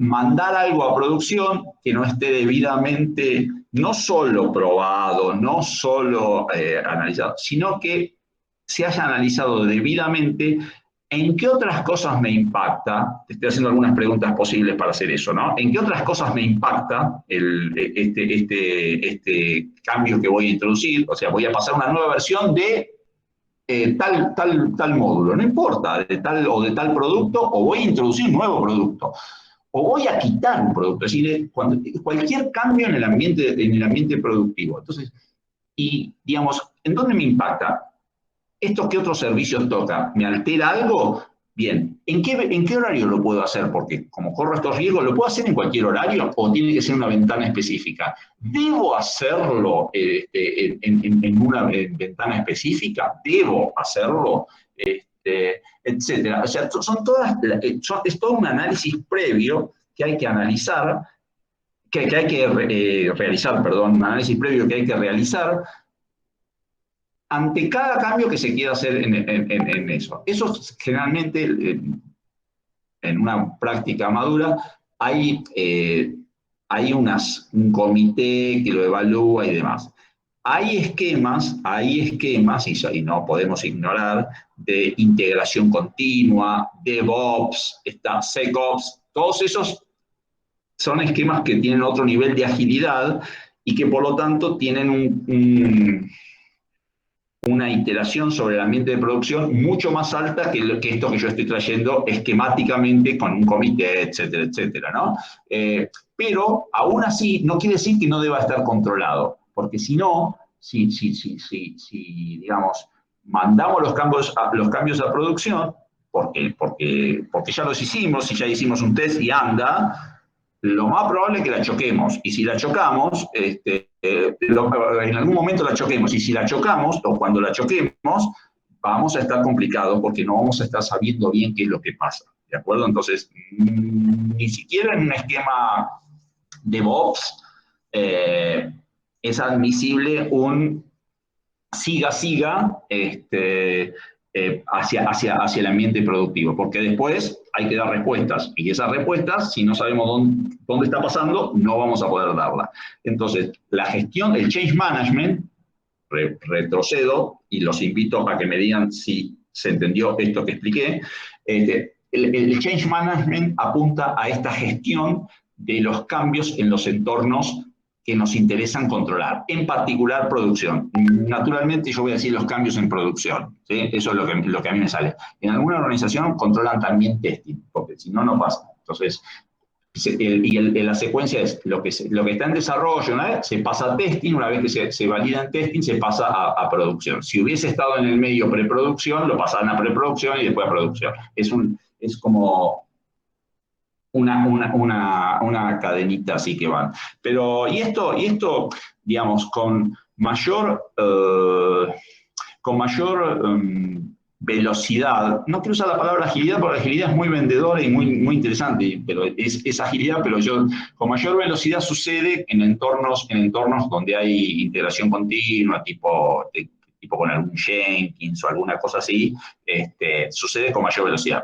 mandar algo a producción que no esté debidamente, no solo probado, no solo analizado, sino que se haya analizado debidamente en qué otras cosas me impacta. Te estoy haciendo algunas preguntas posibles para hacer eso, ¿no? ¿En qué otras cosas me impacta este cambio que voy a introducir? O sea, voy a pasar una nueva versión de tal módulo, no importa, de tal producto, o voy a introducir un nuevo producto, o voy a quitar un producto. Es decir, cualquier cambio en el ambiente productivo. Entonces, y digamos, ¿en dónde me impacta? ¿Esto qué otros servicios toca? ¿Me altera algo? Bien, ¿en qué horario lo puedo hacer? Porque como corro estos riesgos, ¿lo puedo hacer en cualquier horario o tiene que ser una ventana específica? ¿Debo hacerlo en una ventana específica? ¿Debo hacerlo? Etcétera. O sea, es todo un análisis previo que hay que analizar, que hay que realizar, perdón, un análisis previo que hay que realizar ante cada cambio que se quiera hacer en eso. Eso generalmente, en una práctica madura, hay un comité que lo evalúa y demás. Hay esquemas, y no podemos ignorar, de integración continua, DevOps, SecOps, todos esos son esquemas que tienen otro nivel de agilidad y que por lo tanto tienen una iteración sobre el ambiente de producción mucho más alta que esto que yo estoy trayendo esquemáticamente con un comité, etcétera, etcétera, ¿no? Pero aún así no quiere decir que no deba estar controlado, porque si no, si digamos, mandamos los cambios a producción, porque ya los hicimos, si ya hicimos un test y anda, lo más probable es que la choquemos. Y si la chocamos, en algún momento la choquemos. Y si la chocamos, o cuando la choquemos, vamos a estar complicados porque no vamos a estar sabiendo bien qué es lo que pasa. ¿De acuerdo? Entonces, ni siquiera en un esquema DevOps es admisible un siga hacia el ambiente productivo, porque después hay que dar respuestas, y esas respuestas, si no sabemos dónde está pasando, no vamos a poder darla. Entonces, la gestión, el change management, retrocedo, y los invito a que me digan si se entendió esto que expliqué, el change management apunta a esta gestión de los cambios en los entornos que nos interesan controlar, en particular producción. Naturalmente yo voy a decir los cambios en producción, ¿sí? Eso es lo que a mí me sale. En alguna organización controlan también testing, porque si no, no pasa. Entonces, la secuencia es lo que está en desarrollo, ¿no? Se pasa a testing, una vez que se valida en testing, se pasa a producción. Si hubiese estado en el medio preproducción, lo pasan a preproducción y después a producción. Es como una cadenita así que van. Pero, y esto digamos, con mayor velocidad, no quiero usar la palabra agilidad, porque la agilidad es muy vendedora y muy interesante, pero es agilidad, pero con mayor velocidad sucede en entornos donde hay integración continua, tipo con algún Jenkins o alguna cosa así, sucede con mayor velocidad.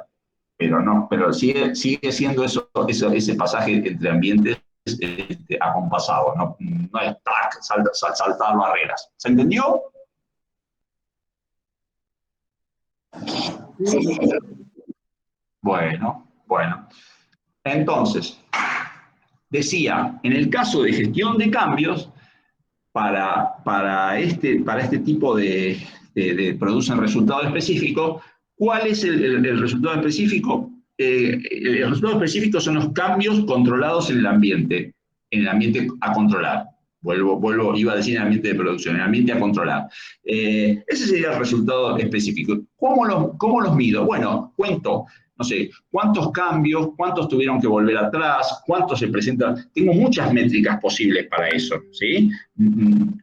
Pero sigue siendo ese pasaje entre ambientes acompasado, no es saltar barreras. ¿Se entendió? Bueno. Entonces, decía, en el caso de gestión de cambios, para este tipo de producen resultado específico, ¿cuál es el resultado específico? El resultado específico son los cambios controlados en el ambiente a controlar. Iba a decir en el ambiente de producción, en el ambiente a controlar. Ese sería el resultado específico. ¿Cómo los mido? Bueno, cuento, no sé, cuántos cambios, cuántos tuvieron que volver atrás, cuántos se presentan. Tengo muchas métricas posibles para eso, ¿sí?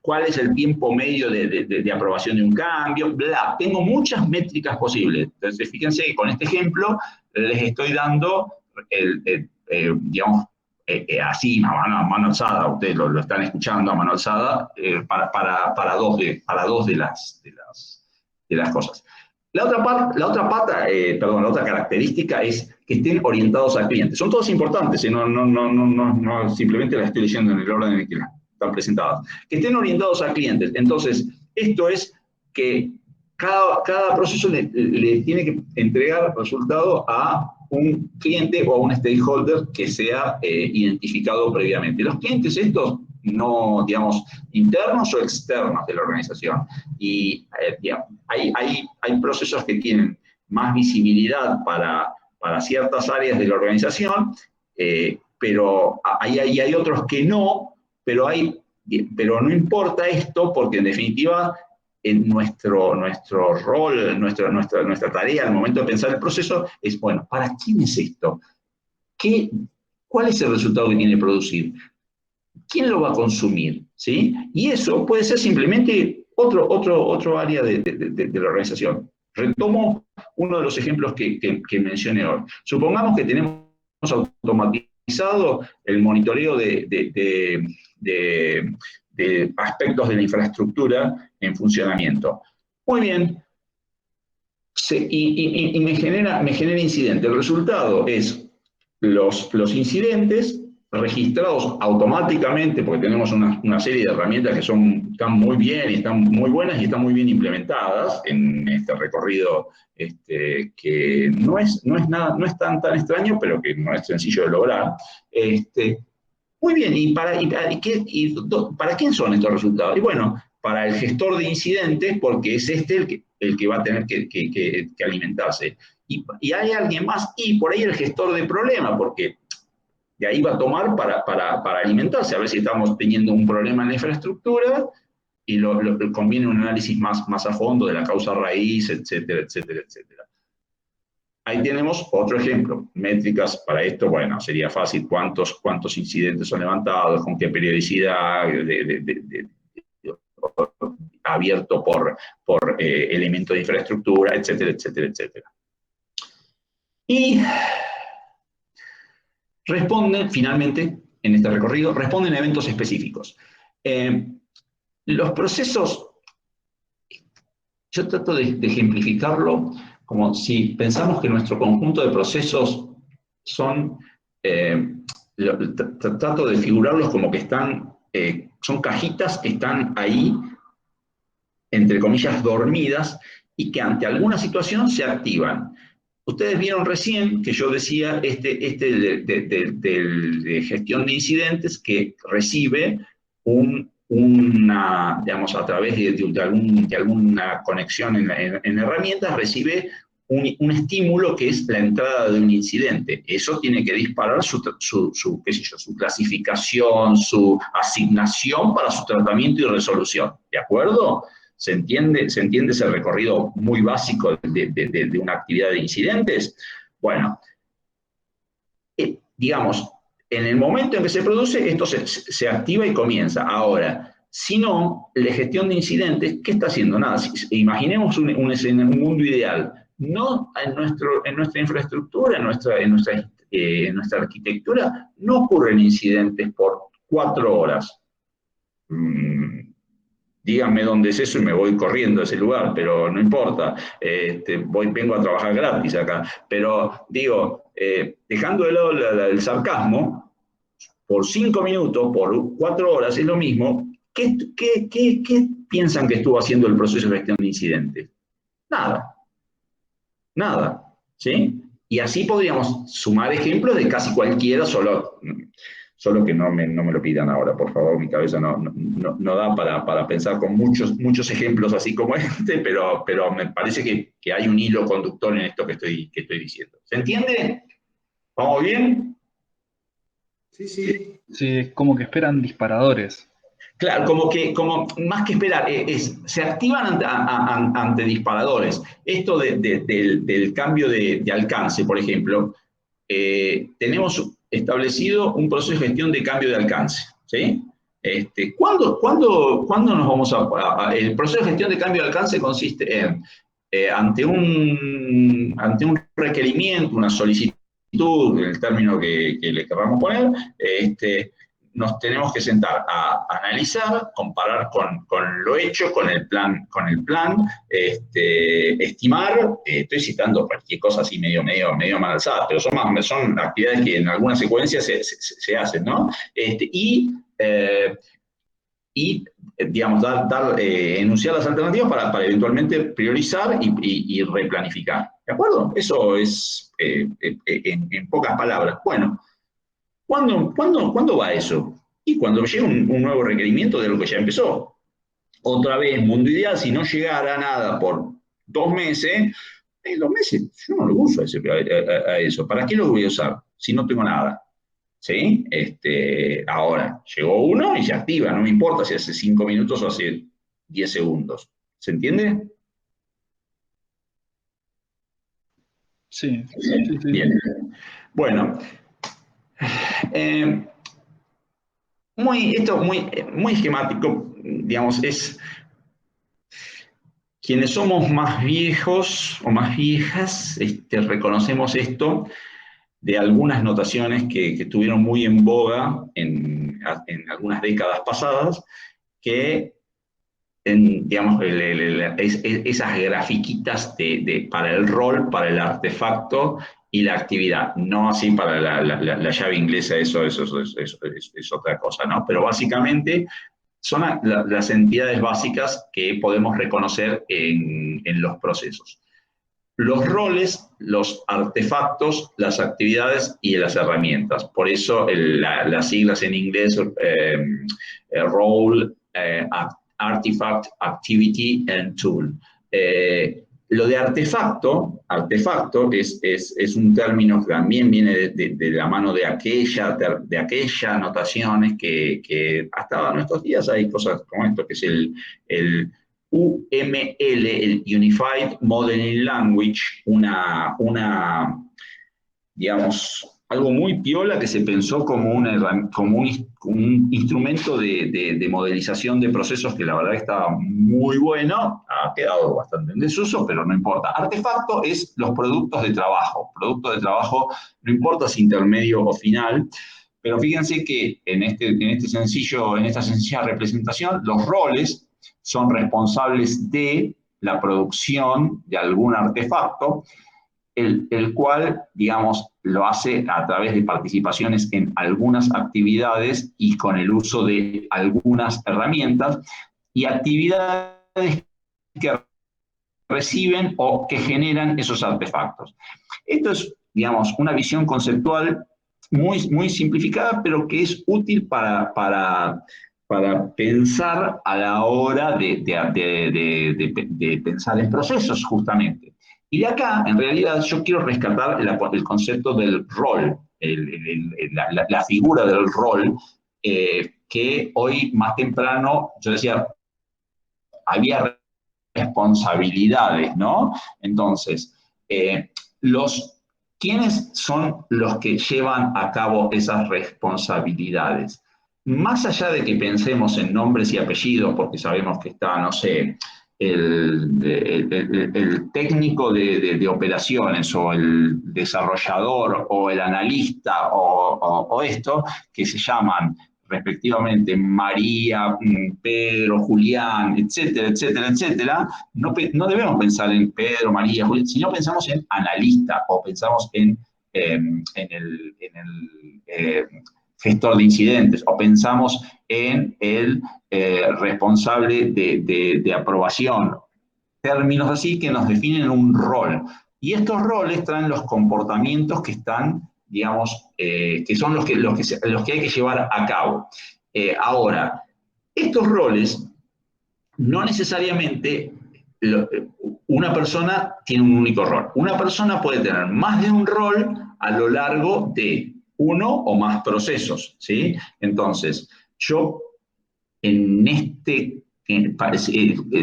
¿Cuál es el tiempo medio de aprobación de un cambio? Bla. Tengo muchas métricas posibles. Entonces, fíjense que con este ejemplo les estoy dando, digamos, así, a mano alzada, ustedes lo están escuchando a mano alzada, para dos de las cosas. La otra característica es que estén orientados al cliente. Son todos importantes, no simplemente las estoy leyendo en el orden en el que están presentadas. Que estén orientados al cliente. Entonces, esto es que cada proceso le tiene que entregar resultado a un cliente o a un stakeholder que sea identificado previamente. Los clientes estos, no, digamos, internos o externos de la organización. Y digamos, hay procesos que tienen más visibilidad para ciertas áreas de la organización, pero hay otros que no, pero no importa esto porque en definitiva en nuestro rol, nuestra tarea al momento de pensar el proceso es, bueno, ¿para quién es esto? ¿Cuál es el resultado que tiene que producir? ¿Quién lo va a consumir? ¿Sí? Y eso puede ser simplemente otro área de la organización. Retomo uno de los ejemplos que mencioné hoy. Supongamos que tenemos automatizado el monitoreo de aspectos de la infraestructura en funcionamiento. Muy bien. Y me genera incidente. El resultado es los incidentes registrados automáticamente, porque tenemos una serie de herramientas que están muy bien y están muy buenas y están muy bien implementadas en este recorrido que no es tan extraño, pero que no es sencillo de lograr. Muy bien, ¿y para quién son estos resultados? Y bueno, para el gestor de incidentes, porque es el que va a tener que alimentarse. Y hay alguien más, y por ahí el gestor de problemas, porque de ahí va a tomar para alimentarse, a ver si estamos teniendo un problema en la infraestructura, y conviene un análisis más a fondo de la causa raíz, etcétera, etcétera, etcétera. Ahí tenemos otro ejemplo. Métricas para esto, bueno, sería fácil cuántos incidentes son levantados, con qué periodicidad, abierto por elementos de infraestructura, etcétera, etcétera, etcétera. Y responden, finalmente, en este recorrido, responden a eventos específicos. Los procesos, yo trato de ejemplificarlo como si pensamos que nuestro conjunto de procesos son, trato de figurarlos como que son cajitas que están ahí, entre comillas, dormidas, y que ante alguna situación se activan. Ustedes vieron recién que yo decía de gestión de incidentes que recibe digamos, a través de alguna conexión en herramientas, recibe un estímulo que es la entrada de un incidente. Eso tiene que disparar su clasificación, su asignación para su tratamiento y resolución. ¿De acuerdo? ¿Se entiende ese recorrido muy básico de una actividad de incidentes? Bueno, digamos, en el momento en que se produce, esto se activa y comienza. Ahora, si no, la gestión de incidentes, ¿qué está haciendo? Nada, imaginemos un mundo ideal. No en nuestra infraestructura, en nuestra arquitectura, no ocurren incidentes por 4 horas. Díganme dónde es eso y me voy corriendo a ese lugar, pero no importa, vengo a trabajar gratis acá. Pero digo, dejando de lado el sarcasmo, por 5 minutos, por 4 horas es lo mismo. ¿Qué piensan que estuvo haciendo el proceso de gestión de incidentes? Nada, ¿sí? Y así podríamos sumar ejemplos de casi cualquiera, solo que no me lo pidan ahora, por favor, mi cabeza no da para pensar con muchos ejemplos así como pero me parece que hay un hilo conductor en esto que estoy diciendo. ¿Se entiende? ¿Vamos bien? Sí, sí. Sí, es como que esperan disparadores. Claro, como más que esperar, se activan ante disparadores. Esto del cambio de alcance, por ejemplo, tenemos establecido un proceso de gestión de cambio de alcance, ¿sí? ¿Cuándo nos vamos el proceso de gestión de cambio de alcance consiste en, ante un requerimiento, una solicitud, en el término que le queramos poner, nos tenemos que sentar a analizar, comparar con lo hecho, con el plan, estimar, estoy citando cualquier cosa así medio mal alzada, pero son actividades que en alguna secuencia se hacen, ¿no? Y digamos, enunciar las alternativas para eventualmente priorizar y replanificar. ¿De acuerdo? Eso es en pocas palabras. Bueno, ¿cuándo va eso? Y cuando llega un nuevo requerimiento de lo que ya empezó. Otra vez, mundo ideal, si no llegara nada por 2 meses, 2 meses, yo no lo uso a eso. ¿Para qué lo voy a usar si no tengo nada? ¿Sí? Ahora, llegó uno y se activa, no me importa si hace 5 minutos o hace 10 segundos. ¿Se entiende? Sí, sí, sí. Bien. Bueno, esto muy esquemático, digamos, es quienes somos más viejos o más viejas, reconocemos esto de algunas notaciones que estuvieron muy en boga en algunas décadas pasadas, que digamos, esas grafiquitas para el rol, para el artefacto y la actividad, no así para la llave inglesa, eso es otra cosa, ¿no? Pero básicamente son las entidades básicas que podemos reconocer en los procesos. Los roles, los artefactos, las actividades y las herramientas. Por eso las siglas en inglés, role, artifact, activity and tool. Lo de artefacto es un término que también viene de la mano de aquellas notaciones que hasta nuestros días hay cosas como esto, que es el UML, el Unified Modeling Language, digamos, algo muy piola que se pensó como un instrumento de modelización de procesos que la verdad estaba muy bueno, ha quedado bastante en desuso, pero no importa. Artefacto es los productos de trabajo. Producto de trabajo, no importa si intermedio o final, pero fíjense que en esta sencilla representación, los roles son responsables de la producción de algún artefacto, el cual, digamos, lo hace a través de participaciones en algunas actividades y con el uso de algunas herramientas, y actividades que reciben o que generan esos artefactos. Esto es, digamos, una visión conceptual muy simplificada, pero que es útil para pensar a la hora de pensar en procesos, justamente. Y de acá, en realidad, yo quiero rescatar el concepto del rol, la figura del rol, que hoy más temprano, yo decía, había responsabilidades, ¿no? Entonces, ¿quiénes son los que llevan a cabo esas responsabilidades? Más allá de que pensemos en nombres y apellidos, porque sabemos que está, no sé, el técnico de operaciones o el desarrollador o el analista o esto, que se llaman respectivamente María, Pedro, Julián, etcétera, etcétera, etcétera, no debemos pensar en Pedro, María, Julián, sino pensamos en analista o pensamos en el gestor de incidentes o pensamos en el responsable de aprobación. Términos así que nos definen un rol. Y estos roles traen los comportamientos que están, digamos, que son los que hay que llevar a cabo. Ahora, estos roles no necesariamente una persona tiene un único rol. Una persona puede tener más de un rol a lo largo de uno o más procesos, ¿sí? Entonces, yo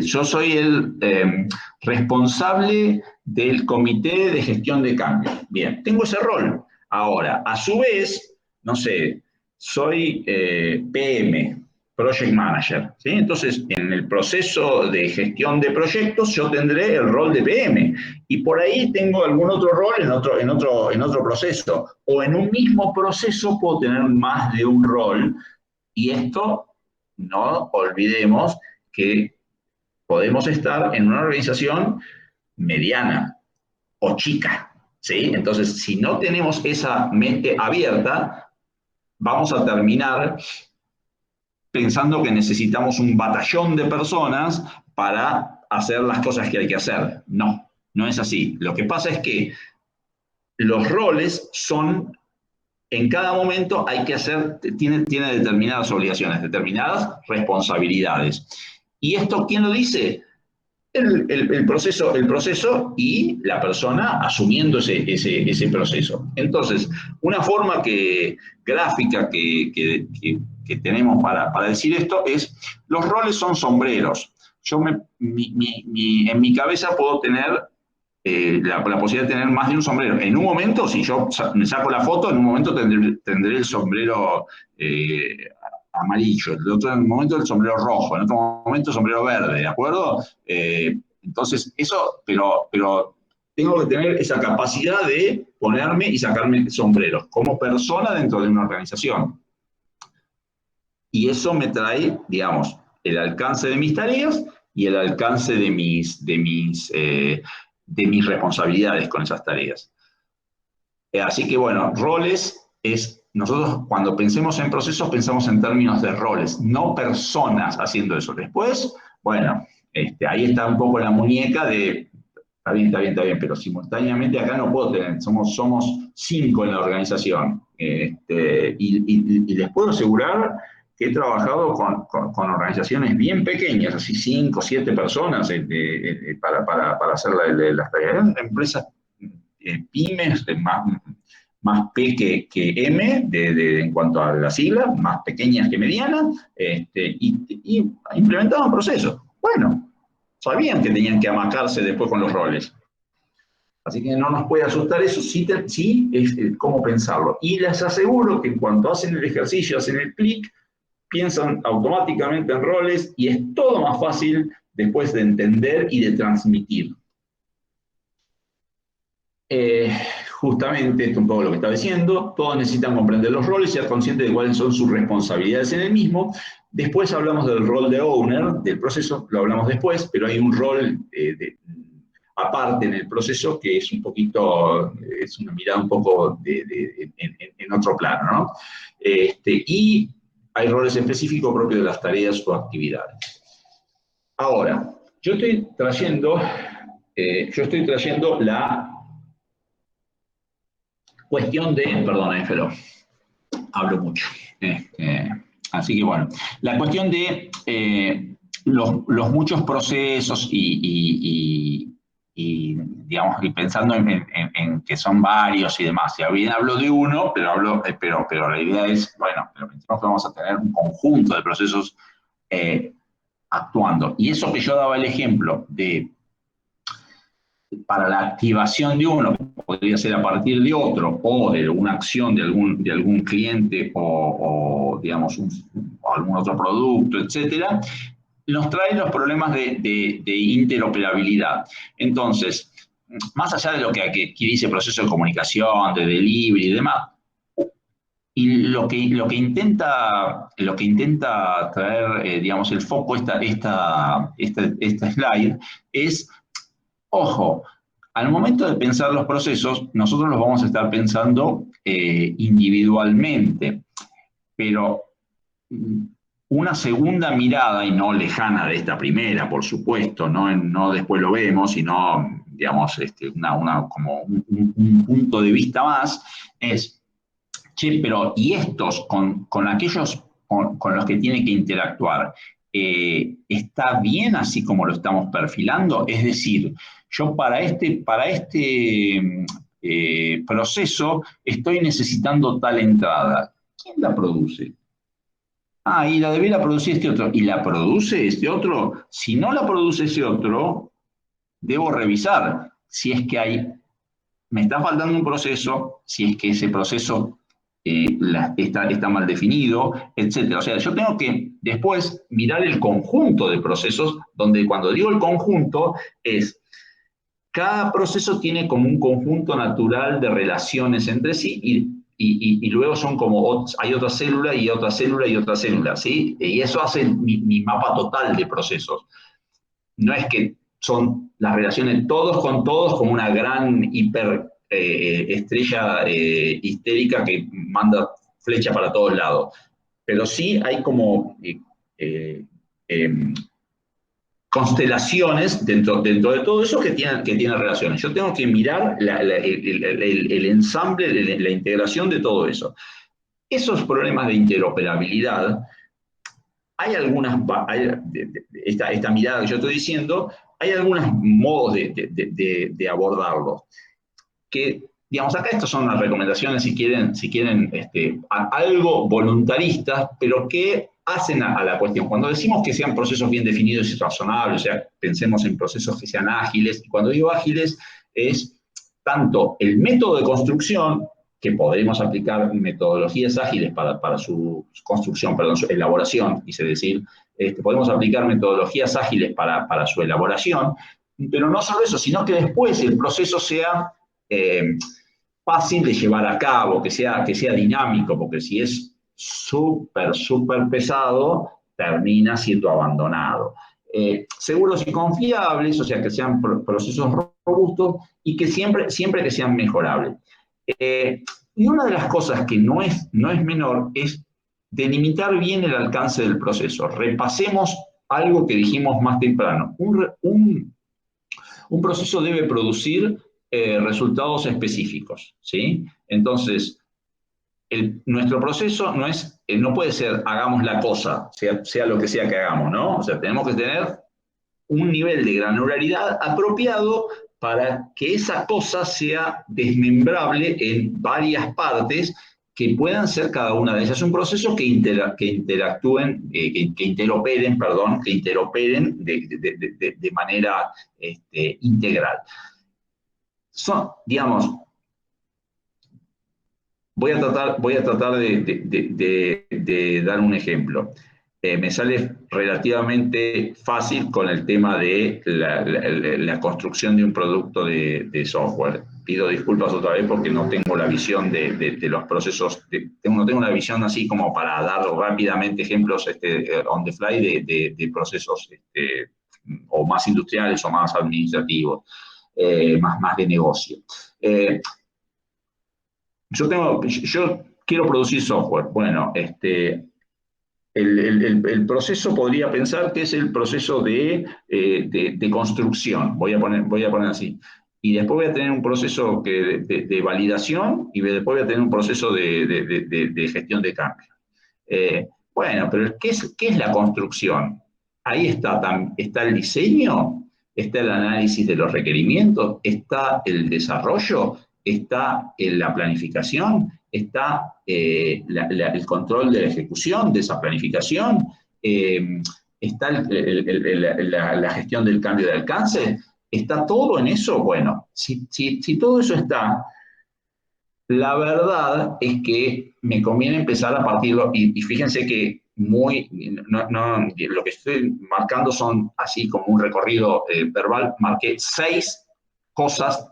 yo soy el responsable del comité de gestión de cambio. Bien, tengo ese rol. Ahora, a su vez, no sé, soy PM, Project Manager, ¿sí? Entonces, en el proceso de gestión de proyectos, yo tendré el rol de PM. Y por ahí tengo algún otro rol en otro proceso. O en un mismo proceso puedo tener más de un rol. Y esto, no olvidemos que podemos estar en una organización mediana o chica, ¿sí? Entonces, si no tenemos esa mente abierta, vamos a terminar pensando que necesitamos un batallón de personas para hacer las cosas que hay que hacer. No, no es así. Lo que pasa es que los roles son, en cada momento hay que hacer, tiene determinadas obligaciones, determinadas responsabilidades. ¿Y esto quién lo dice? El proceso y la persona asumiendo ese proceso. Entonces, una forma gráfica que tenemos para decir esto es, los roles son sombreros. En mi cabeza puedo tener la posibilidad de tener más de un sombrero. En un momento, si yo me saco la foto, en un momento tendré el sombrero amarillo, en otro momento el sombrero rojo, en otro momento el sombrero verde, ¿de acuerdo? Entonces, eso, pero tengo que tener esa capacidad de ponerme y sacarme sombreros como persona dentro de una organización. Y eso me trae, digamos, el alcance de mis tareas y el alcance de mis responsabilidades con esas tareas. Así que, bueno, roles es, nosotros cuando pensemos en procesos pensamos en términos de roles, no personas haciendo eso. Después, bueno, ahí está un poco la muñeca de, está bien, pero simultáneamente acá no puedo tener, somos 5 en la organización. Y les puedo asegurar que he trabajado con organizaciones bien pequeñas, así 5, 7 personas para hacer las tareas. Empresas pymes, más P que M en cuanto a la sigla, más pequeñas que medianas, y implementaban procesos. Bueno, sabían que tenían que amacarse después con los roles. Así que no nos puede asustar eso, sí es cómo pensarlo. Y les aseguro que en cuanto hacen el ejercicio, hacen el clic, piensan automáticamente en roles y es todo más fácil después de entender y de transmitir. Justamente, esto es un poco lo que estaba diciendo, todos necesitan comprender los roles y ser conscientes de cuáles son sus responsabilidades en el mismo. Después hablamos del rol de owner, del proceso, lo hablamos después, pero hay un rol aparte en el proceso que es un poquito, es una mirada un poco en otro plano, ¿no? Y hay roles específicos propios de las tareas o actividades. Ahora, yo estoy trayendo la cuestión de, perdón, Felo, hablo mucho. Así que bueno, la cuestión de los muchos procesos y digamos, y pensando en que son varios y demás. Ya bien hablo de uno, pero la idea es, bueno, pero pensamos que vamos a tener un conjunto de procesos actuando. Y eso que yo daba el ejemplo de para la activación de uno, podría ser a partir de otro, o de una acción de algún cliente, o digamos, o algún otro producto, etcétera, nos trae los problemas de interoperabilidad. Entonces, más allá de lo que aquí dice proceso de comunicación, de delivery y demás, y lo que intenta traer, digamos, el foco esta slide es, ojo, al momento de pensar los procesos, nosotros los vamos a estar pensando individualmente, pero una segunda mirada, y no lejana de esta primera, por supuesto, no después lo vemos, sino, digamos, como un punto de vista más, es, che, pero ¿y estos con aquellos con los que tiene que interactuar? ¿Está bien así como lo estamos perfilando? Es decir, yo para este proceso estoy necesitando tal entrada. ¿Quién la produce? Ah, y la debiera producir este otro. ¿Y la produce este otro? Si no la produce ese otro, debo revisar si es que me está faltando un proceso, si es que ese proceso está mal definido, etc. O sea, yo tengo que después mirar el conjunto de procesos, donde cuando digo el conjunto es, cada proceso tiene como un conjunto natural de relaciones entre sí y luego son como, hay otra célula y otra célula y otra célula, ¿sí? Y eso hace mi mapa total de procesos. No es que son las relaciones todos con todos como una gran estrella histérica que manda flecha para todos lados. pero sí hay como constelaciones dentro de todo eso que tienen relaciones. Yo tengo que mirar el ensamble, la integración de todo eso. Esos problemas de interoperabilidad, hay algunas, esta mirada que yo estoy diciendo, hay algunos modos de abordarlo. Que, digamos, acá estas son las recomendaciones, si quieren algo voluntaristas, pero que hacen a la cuestión. Cuando decimos que sean procesos bien definidos y razonables, o sea, pensemos en procesos que sean ágiles, y cuando digo ágiles es tanto el método de construcción, que podremos aplicar metodologías ágiles para su construcción, perdón, su elaboración, quise decir, podemos aplicar metodologías ágiles para su elaboración, pero no solo eso, sino que después el proceso sea fácil de llevar a cabo, que sea dinámico, porque si es súper pesado, termina siendo abandonado. Seguros y confiables, o sea, que sean procesos robustos y que siempre que sean mejorables. Y una de las cosas que no es menor es delimitar bien el alcance del proceso. Repasemos algo que dijimos más temprano. Un proceso debe producir resultados específicos, ¿sí? Entonces, nuestro proceso no puede ser hagamos la cosa, sea lo que sea que hagamos, ¿no? O sea, tenemos que tener un nivel de granularidad apropiado para que esa cosa sea desmembrable en varias partes que puedan ser cada una de ellas un proceso que interoperen de manera integral. Digamos, voy a tratar de dar un ejemplo. Me sale relativamente fácil con el tema de la construcción de un producto de software. Pido disculpas otra vez porque no tengo la visión de los procesos, no tengo una visión así como para dar rápidamente ejemplos on the fly de procesos o más industriales o más administrativos, más de negocio. Yo quiero producir software. Bueno, el proceso podría pensar que es el proceso de construcción, voy a poner así. Y después voy a tener un proceso de validación y después voy a tener un proceso de gestión de cambio. Bueno, pero ¿qué es la construcción? Ahí está el diseño, está el análisis de los requerimientos, está el desarrollo, está la planificación, está el control de la ejecución de esa planificación, está la gestión del cambio de alcance, ¿está todo en eso? Bueno, si todo eso está, la verdad es que me conviene empezar a partirlo, y fíjense que lo que estoy marcando son así como un recorrido verbal, marqué 6 cosas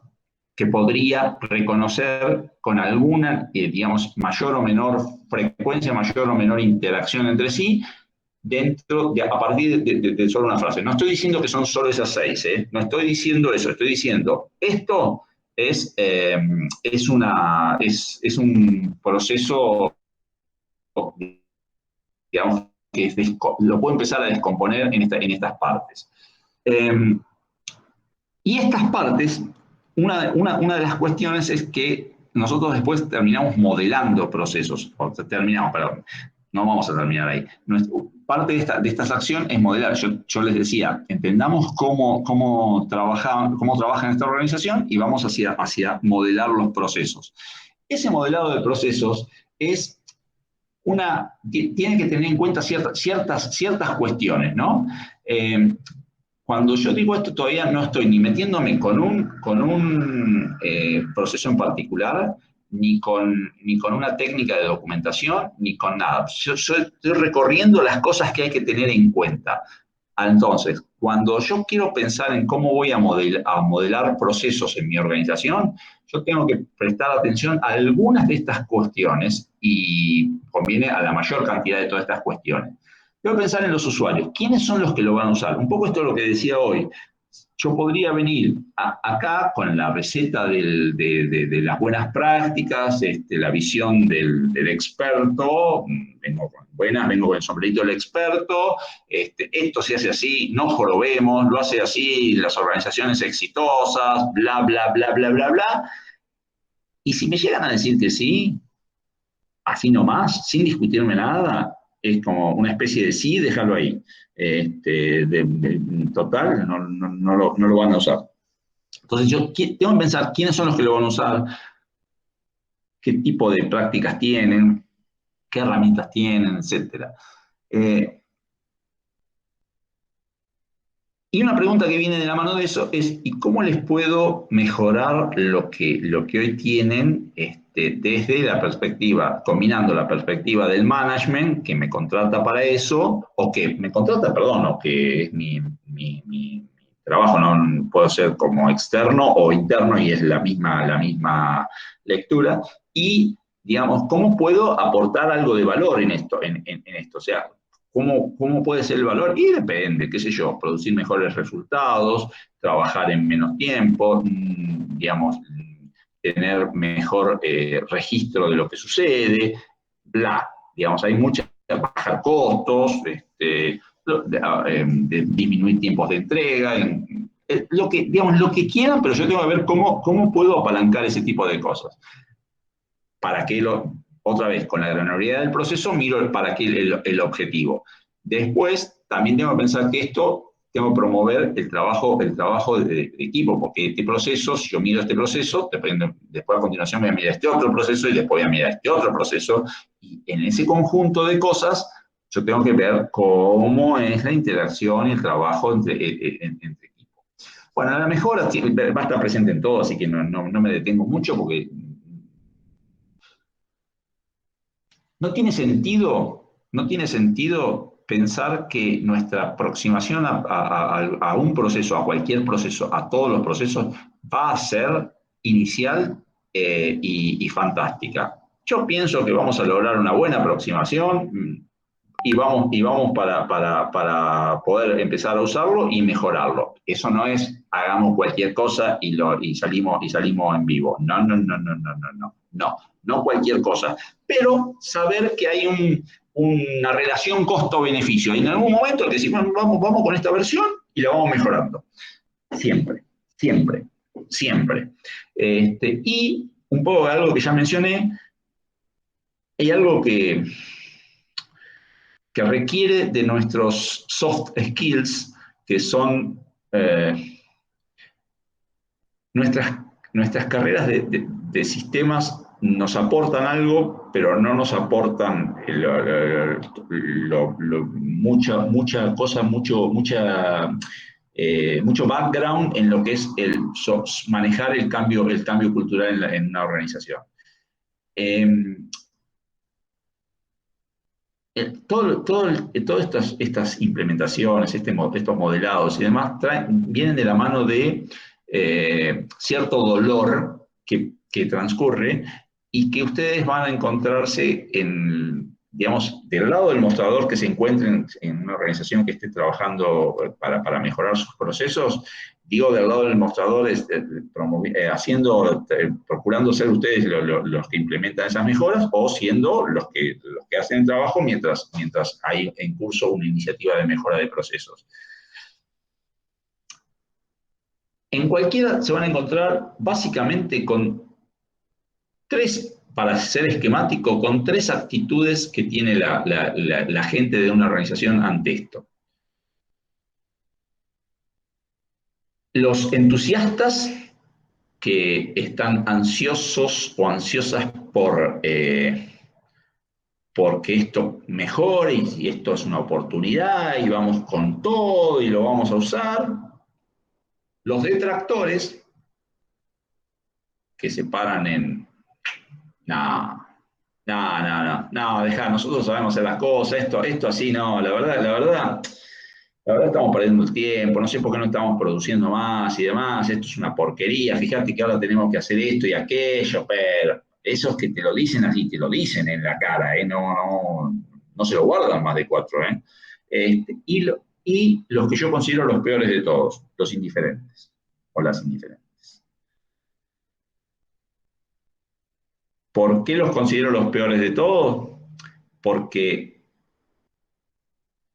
que podría reconocer con alguna, digamos, mayor o menor frecuencia, mayor o menor interacción entre sí, a partir de solo una frase. No estoy diciendo que son solo esas 6, no estoy diciendo eso, estoy diciendo, esto es un proceso, digamos, que lo puedo empezar a descomponer en estas partes. Y estas partes, una de las cuestiones es que nosotros después terminamos modelando procesos, no vamos a terminar ahí. Parte de esta acción es modelar. Yo les decía, entendamos cómo trabaja en esta organización y vamos hacia modelar los procesos. Ese modelado de procesos tiene que tener en cuenta ciertas cuestiones, ¿no? Cuando yo digo esto, todavía no estoy ni metiéndome con un proceso en particular, ni con una técnica de documentación, ni con nada. Yo estoy recorriendo las cosas que hay que tener en cuenta. Entonces, cuando yo quiero pensar en cómo voy a modelar procesos en mi organización, yo tengo que prestar atención a algunas de estas cuestiones y conviene a la mayor cantidad de todas estas cuestiones. Tengo que pensar en los usuarios. ¿Quiénes son los que lo van a usar? Un poco esto es lo que decía hoy. yo podría venir acá con la receta de las buenas prácticas, la visión del experto, vengo con el sombrerito del experto, esto se hace así, no jorobemos, lo hace así las organizaciones exitosas, bla, bla, bla, bla, bla, bla. Y si me llegan a decir que sí, así nomás, sin discutirme nada, es como una especie de sí, déjalo ahí. Total, no lo van a usar. Entonces yo tengo que pensar quiénes son los que lo van a usar, qué tipo de prácticas tienen, qué herramientas tienen, etc. Y una pregunta que viene de la mano de eso es, ¿y cómo les puedo mejorar lo que hoy tienen desde la perspectiva, combinando la perspectiva del management, que me contrata para eso, o que me contrata, perdón, o que es mi trabajo, no puedo ser como externo o interno y es la misma lectura, y, digamos, ¿cómo puedo aportar algo de valor en esto? O sea, ¿cómo puede ser el valor? Y depende, qué sé yo, producir mejores resultados, trabajar en menos tiempo, digamos, tener mejor registro de lo que sucede, bla, digamos, hay muchas, bajar costos, disminuir tiempos de entrega, digamos, lo que quieran, pero yo tengo que ver cómo puedo apalancar ese tipo de cosas. Para que otra vez, con la granularidad del proceso, miro para qué el objetivo. Después, también tengo que pensar que tengo que promover el trabajo de equipo, porque este proceso, si yo miro este proceso, después a continuación voy a mirar este otro proceso y después voy a mirar este otro proceso, y en ese conjunto de cosas, yo tengo que ver cómo es la interacción y el trabajo entre equipos. Bueno, la mejora va a estar presente en todo, así que no me detengo mucho porque no tiene sentido pensar que nuestra aproximación a un proceso, a cualquier proceso, a todos los procesos, va a ser inicial y fantástica. Yo pienso que vamos a lograr una buena aproximación y vamos para poder empezar a usarlo y mejorarlo. Eso no es hagamos cualquier cosa y salimos en vivo. No cualquier cosa. Pero saber que hay una relación costo-beneficio. Y en algún momento que decimos, vamos con esta versión y la vamos mejorando. Siempre. Y un poco algo que ya mencioné, hay algo que requiere de nuestros soft skills, que son nuestras carreras de sistemas nos aportan algo, pero no nos aportan mucha cosa, mucho background en lo que es manejar el cambio cultural en una organización. Todas estas implementaciones, estos modelados y demás, vienen de la mano de cierto dolor que transcurre y que ustedes van a encontrarse digamos, del lado del mostrador que se encuentren en una organización que esté trabajando para mejorar sus procesos. Digo, del lado del mostrador, procurando ser ustedes los que implementan esas mejoras o siendo los que hacen el trabajo mientras hay en curso una iniciativa de mejora de procesos. En cualquiera se van a encontrar básicamente para ser esquemático, con tres actitudes que tiene la gente de una organización ante esto. Los entusiastas que están ansiosos o ansiosas porque esto mejore y esto es una oportunidad y vamos con todo y lo vamos a usar. Los detractores que se paran en no, dejá, nosotros sabemos hacer las cosas, esto así no, la verdad estamos perdiendo el tiempo, no sé por qué no estamos produciendo más y demás, esto es una porquería, fíjate que ahora tenemos que hacer esto y aquello, pero esos que te lo dicen así, te lo dicen en la cara, no se lo guardan más de 4, y y los que yo considero los peores de todos, los indiferentes o las indiferentes. ¿Por qué los considero los peores de todos? Porque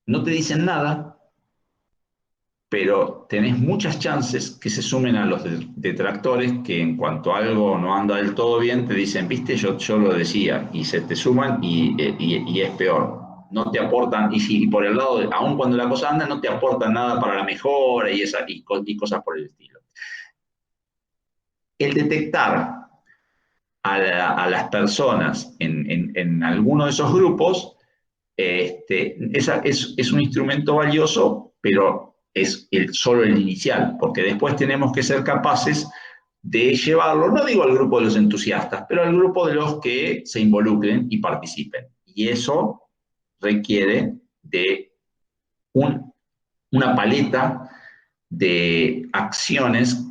no te dicen nada, pero tenés muchas chances que se sumen a los detractores que en cuanto algo no anda del todo bien, te dicen, viste, yo lo decía, y se te suman y es peor. No te aportan, y por el lado, aun cuando la cosa anda, no te aportan nada para la mejora y cosas por el estilo. El detectar a las personas en alguno de esos grupos es un instrumento valioso, pero es solo el inicial, porque después tenemos que ser capaces de llevarlo, no digo al grupo de los entusiastas, pero al grupo de los que se involucren y participen. Y eso requiere de una paleta de acciones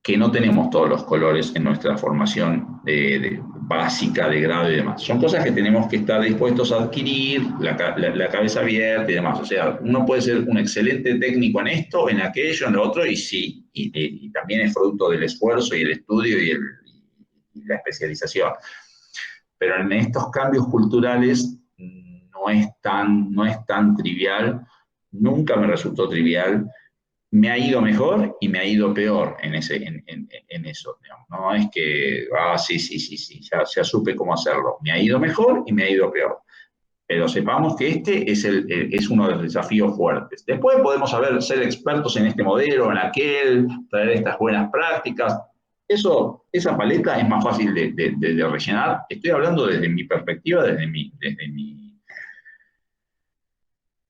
que no tenemos todos los colores en nuestra formación básica, de grado y demás. Son cosas que tenemos que estar dispuestos a adquirir, la cabeza abierta y demás. O sea, uno puede ser un excelente técnico en esto, en aquello, en lo otro, y sí, y también es fruto del esfuerzo y el estudio y la especialización. Pero en estos cambios culturales no es tan trivial, nunca me resultó trivial. Me ha ido mejor y me ha ido peor en eso. Digamos. No es que, sí, ya supe cómo hacerlo. Me ha ido mejor y me ha ido peor. Pero sepamos que este es uno de los desafíos fuertes. Después podemos ser expertos en este modelo, en aquel, traer estas buenas prácticas. Esa paleta es más fácil de rellenar. Estoy hablando desde mi perspectiva, desde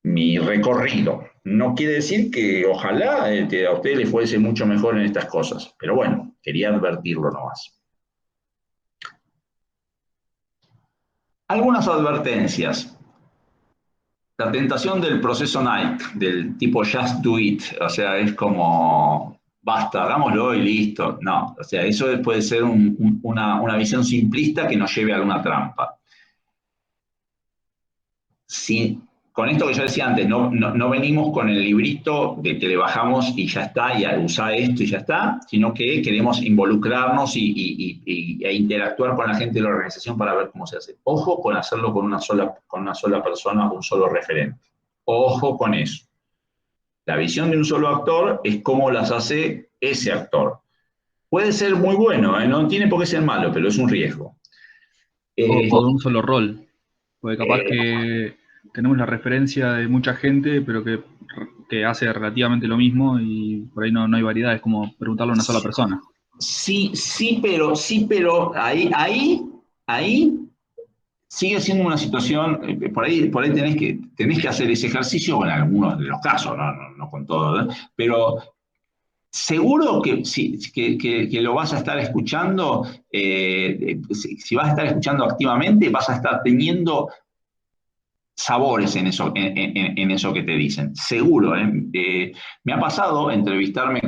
mi recorrido. No quiere decir que ojalá a usted le fuese mucho mejor en estas cosas, pero bueno, quería advertirlo nomás. Algunas advertencias. La tentación del proceso Nike, del tipo just do it, o sea, es como, basta, hagámoslo y listo. No, o sea, eso puede ser una visión simplista que nos lleve a alguna trampa. Sí, con esto que yo decía antes, no venimos con el librito de que le bajamos y ya está, y usa esto y ya está, sino que queremos involucrarnos e interactuar con la gente de la organización para ver cómo se hace. Ojo con hacerlo con una sola persona, un solo referente. Ojo con eso. La visión de un solo actor es cómo las hace ese actor. Puede ser muy bueno, no tiene por qué ser malo, pero es un riesgo. O de un solo rol. Porque capaz que tenemos la referencia de mucha gente, pero que hace relativamente lo mismo y por ahí no hay variedad, es como preguntarle a una sola persona. Sí, pero ahí sigue siendo una situación, por ahí tenés que hacer ese ejercicio en algunos de los casos, no con todo, ¿eh? Pero seguro que lo vas a estar escuchando, si vas a estar escuchando activamente, vas a estar teniendo sabores en eso que te dicen, seguro. Me ha pasado entrevistarme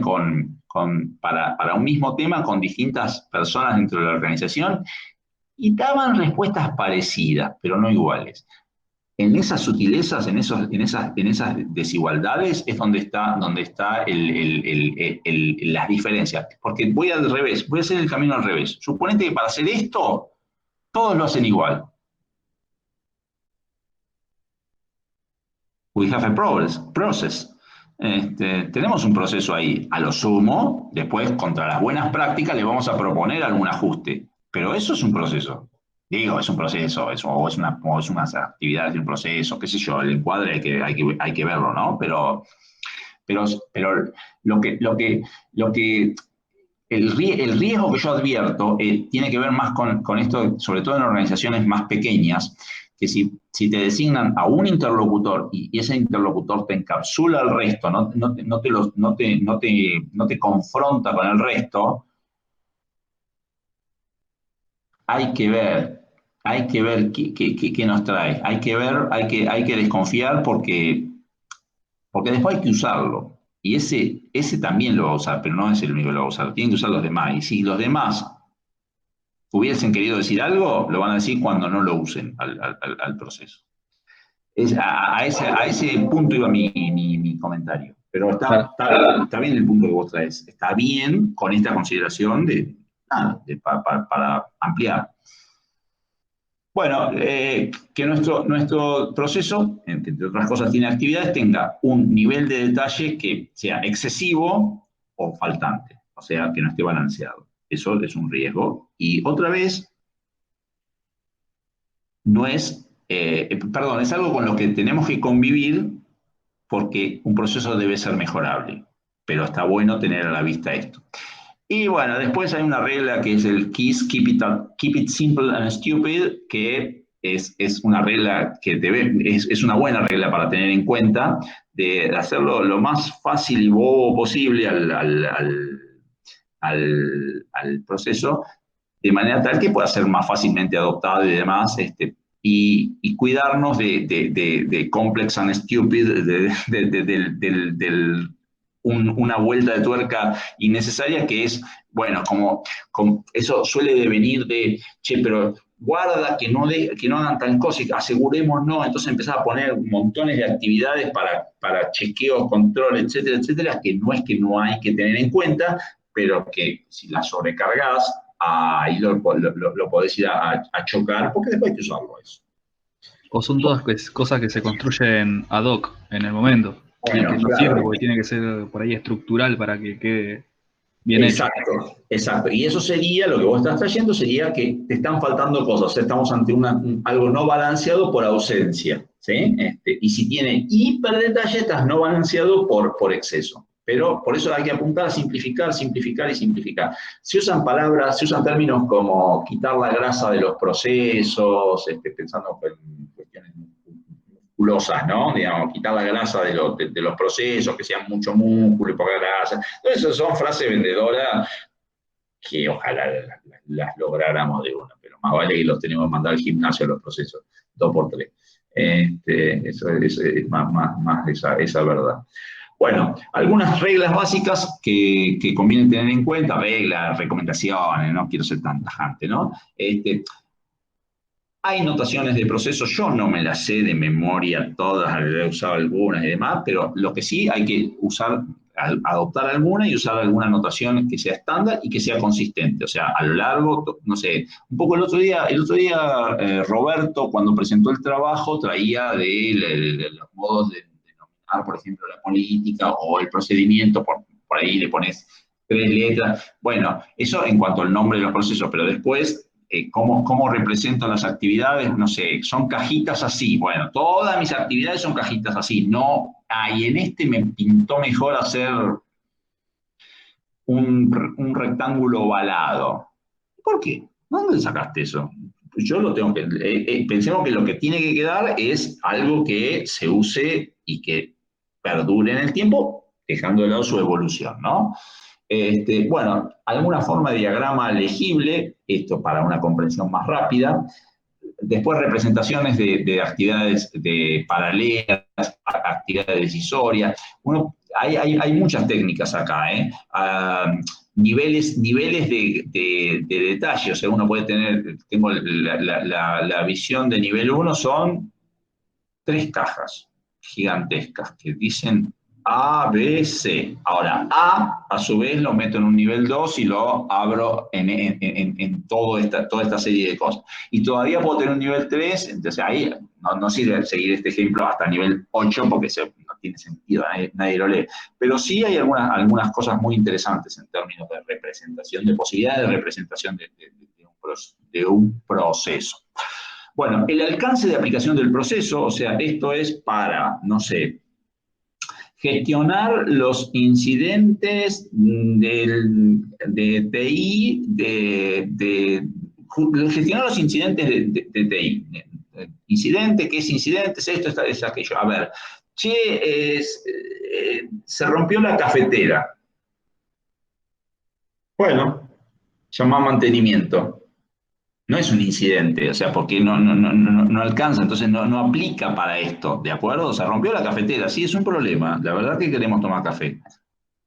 para un mismo tema con distintas personas dentro de la organización y daban respuestas parecidas, pero no iguales. En esas sutilezas, en esas desigualdades es donde está las diferencias. Porque voy al revés, voy a hacer el camino al revés. Suponete que para hacer esto, todos lo hacen igual. We have a process. Tenemos un proceso ahí. A lo sumo, después, contra las buenas prácticas, le vamos a proponer algún ajuste. Pero eso es un proceso. Digo, es un proceso, o es unas actividades de un proceso, qué sé yo, el encuadre hay que verlo, ¿no? Pero el riesgo que yo advierto tiene que ver más con esto, sobre todo en organizaciones más pequeñas, que si te designan a un interlocutor y ese interlocutor te encapsula al resto, no te confronta con el resto, hay que ver qué nos trae. Hay que desconfiar porque después hay que usarlo. Y ese también lo va a usar, pero no es el único que lo va a usar. Tienen que usar los demás. Y si los demás hubiesen querido decir algo, lo van a decir cuando no lo usen al proceso. A ese punto iba mi comentario. Pero Claro. está bien el punto que vos traes. Está bien con esta consideración para ampliar. Bueno, que nuestro proceso, entre otras cosas, tiene actividades, tenga un nivel de detalle que sea excesivo o faltante, o sea, que no esté balanceado. Eso es un riesgo. Y otra vez, no es, perdón, es algo con lo que tenemos que convivir porque un proceso debe ser mejorable, pero está bueno tener a la vista esto. Y bueno, después hay una regla que es el KISS, keep it simple and stupid, que es una regla que es una buena regla para tener en cuenta, de hacerlo lo más fácil y bobo posible al proceso, de manera tal que pueda ser más fácilmente adoptado y demás, y cuidarnos de complex and stupid, una vuelta de tuerca innecesaria que es, bueno, como eso suele devenir de, che, pero guarda que no hagan tal cosa y asegurémonos, entonces empezar a poner montones de actividades para chequeo, control, etcétera, etcétera, que no es que no hay que tener en cuenta, pero que si las sobrecargas, ahí lo podés ir a chocar, porque después hay que usarlo eso. O son todas cosas que se construyen ad hoc en el momento. Y Bueno, que no claro. sirve porque tiene que ser por ahí estructural para que quede bien hecho. Exacto, exacto. Y eso sería, lo que vos estás trayendo sería que te están faltando cosas. O sea, estamos ante algo no balanceado por ausencia, ¿sí? Y si tiene hiperdetalle, estás no balanceado por exceso. Pero por eso hay que apuntar a simplificar, simplificar y simplificar. Se usan palabras, se usan términos como quitar la grasa de los procesos, pensando en cuestiones musculosas, ¿no? Digamos, quitar la grasa de los procesos, que sean mucho músculo y poca grasa. Entonces, esas son frases vendedoras que ojalá las lográramos de una, pero más vale que los tenemos que mandar al gimnasio a los procesos, 2x3. Eso es más esa verdad. Bueno, algunas reglas básicas que conviene tener en cuenta, reglas, recomendaciones, no quiero ser tan tajante, ¿no? Hay notaciones de proceso, yo no me las sé de memoria todas, he usado algunas y demás, pero lo que sí hay que usar, adoptar alguna y usar alguna notación que sea estándar y que sea consistente. O sea, a lo largo, no sé, un poco el otro día Roberto, cuando presentó el trabajo, traía de los modos de denominar, por ejemplo, la política o el procedimiento, por ahí le pones 3 letras. Bueno, eso en cuanto al nombre de los procesos, pero después ¿cómo represento las actividades? No sé, son cajitas así. Bueno, todas mis actividades son cajitas así. No, y en me pintó mejor hacer un rectángulo ovalado. ¿Por qué? ¿Dónde sacaste eso? Yo lo tengo que... pensemos que lo que tiene que quedar es algo que se use y que perdure en el tiempo, dejando de lado su evolución, ¿no? Bueno, alguna forma de diagrama legible, esto para una comprensión más rápida. Después representaciones de actividades paralelas, actividades decisorias. Hay muchas técnicas acá, ¿eh? Niveles de detalle, o sea, uno puede tengo la visión de nivel 1, son 3 cajas gigantescas que dicen A, B, C. Ahora, a su vez, lo meto en un nivel 2 y lo abro en toda esta serie de cosas. Y todavía puedo tener un nivel 3, entonces ahí no sirve seguir este ejemplo hasta nivel 8 porque no tiene sentido, nadie lo lee. Pero sí hay algunas cosas muy interesantes en términos de representación, de posibilidades de representación de un proceso. Bueno, el alcance de aplicación del proceso, o sea, esto es para, no sé, gestionar los incidentes de TI, gestionar los incidentes de TI. Incidente, ¿qué es incidente? Es esto, es aquello. A ver, se rompió la cafetera. Bueno, llama a mantenimiento. No es un incidente, o sea, porque no alcanza, entonces no aplica para esto, ¿de acuerdo? Se rompió la cafetera, sí, es un problema, la verdad que queremos tomar café.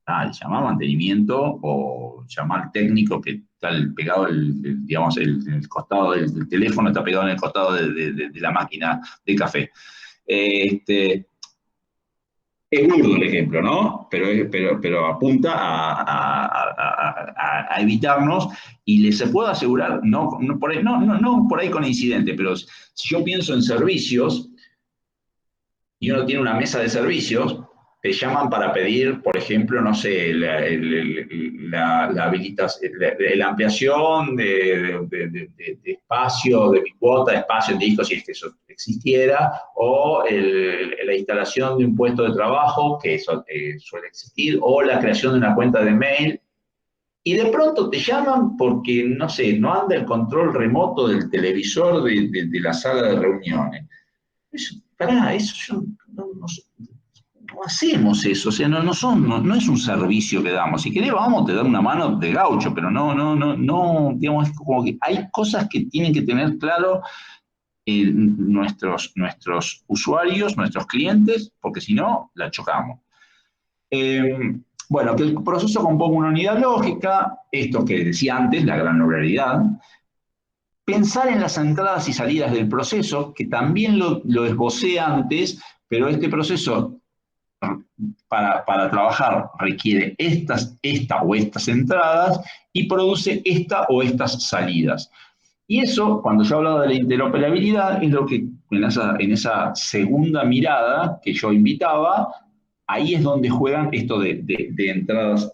Llama a mantenimiento o llama al técnico que está pegado, digamos, el costado del teléfono, está pegado en el costado de la máquina de café. Es burdo el ejemplo, ¿no? Pero apunta a evitarnos y les puedo asegurar, no por ahí con incidente, pero si yo pienso en servicios y uno tiene una mesa de servicios, te llaman para pedir, por ejemplo, no sé, la ampliación de espacio, de mi cuota de espacio en disco, si es que eso existiera, o la instalación de un puesto de trabajo, que eso suele existir, o la creación de una cuenta de mail. Y de pronto te llaman porque, no sé, no anda el control remoto del televisor de la sala de reuniones. Eso yo no hacemos eso, o sea, no es un servicio que damos. Si querés, vamos, te dan una mano de gaucho, pero no, digamos, es como que hay cosas que tienen que tener claro nuestros usuarios, nuestros clientes, porque si no, la chocamos. Bueno, que el proceso componga una unidad lógica, esto que decía antes, la granularidad. Pensar en las entradas y salidas del proceso, que también lo esbocé antes, pero este proceso para trabajar requiere esta o estas entradas y produce esta o estas salidas. Y eso, cuando yo hablaba de la interoperabilidad, es lo que en esa segunda mirada que yo invitaba, ahí es donde juegan esto de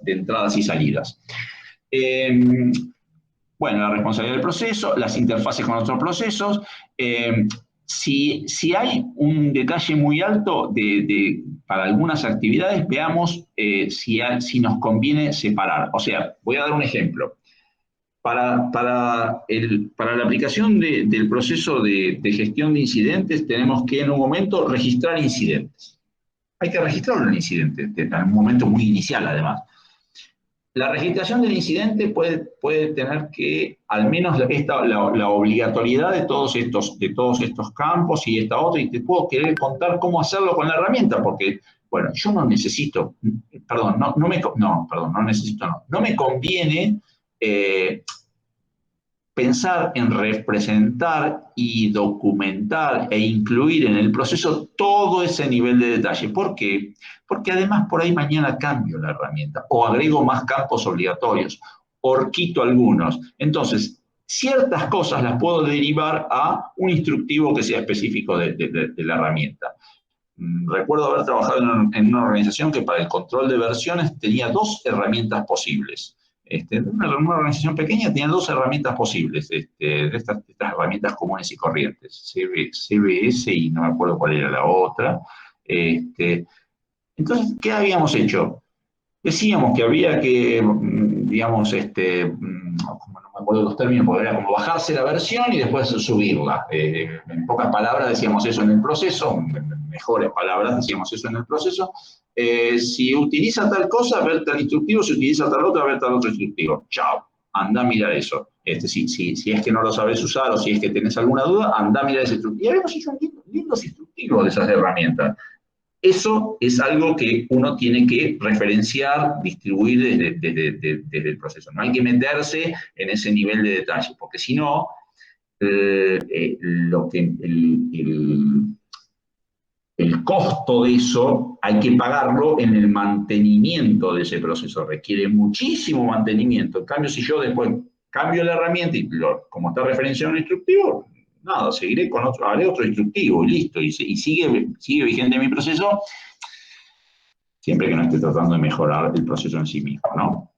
entradas y salidas. Bueno, la responsabilidad del proceso, las interfaces con otros procesos. Si hay un detalle muy alto para algunas actividades, veamos si nos conviene separar. O sea, voy a dar un ejemplo. Para la aplicación del proceso de gestión de incidentes, tenemos que en un momento registrar incidentes. Hay que registrarlo el incidente, en un momento muy inicial además. La registración del incidente puede tener que, al menos la obligatoriedad de todos estos campos y esta otra, y te puedo querer contar cómo hacerlo con la herramienta, porque, bueno, yo no necesito, no me conviene pensar en representar y documentar e incluir en el proceso todo ese nivel de detalle. ¿Por qué? Porque además por ahí mañana cambio la herramienta o agrego más campos obligatorios o quito algunos. Entonces, ciertas cosas las puedo derivar a un instructivo que sea específico de la herramienta. Recuerdo haber trabajado en una organización que para el control de versiones tenía 2 herramientas posibles. Una organización pequeña tenía 2 herramientas posibles, estas herramientas comunes y corrientes, CBS y no me acuerdo cuál era la otra. Entonces, ¿qué habíamos hecho? Decíamos que había que, digamos, como no me acuerdo los términos, porque era como bajarse la versión y después subirla. En pocas palabras decíamos eso en el proceso, en mejores palabras decíamos eso en el proceso. Si utiliza tal cosa, ver tal instructivo, si utiliza tal otra, ver tal otro instructivo. Chao, anda a mirar eso. Si es que no lo sabes usar o si es que tenés alguna duda, anda a mirar ese instructivo. Y habíamos hecho lindos instructivos de esas herramientas. Eso es algo que uno tiene que referenciar, distribuir desde el proceso. No hay que meterse en ese nivel de detalle, porque si no, el costo de eso hay que pagarlo en el mantenimiento de ese proceso. Requiere muchísimo mantenimiento. En cambio, si yo después cambio la herramienta y como está referenciado en el instructivo, nada, seguiré con haré otro instructivo y listo. Y sigue vigente mi proceso, siempre que no esté tratando de mejorar el proceso en sí mismo, ¿no?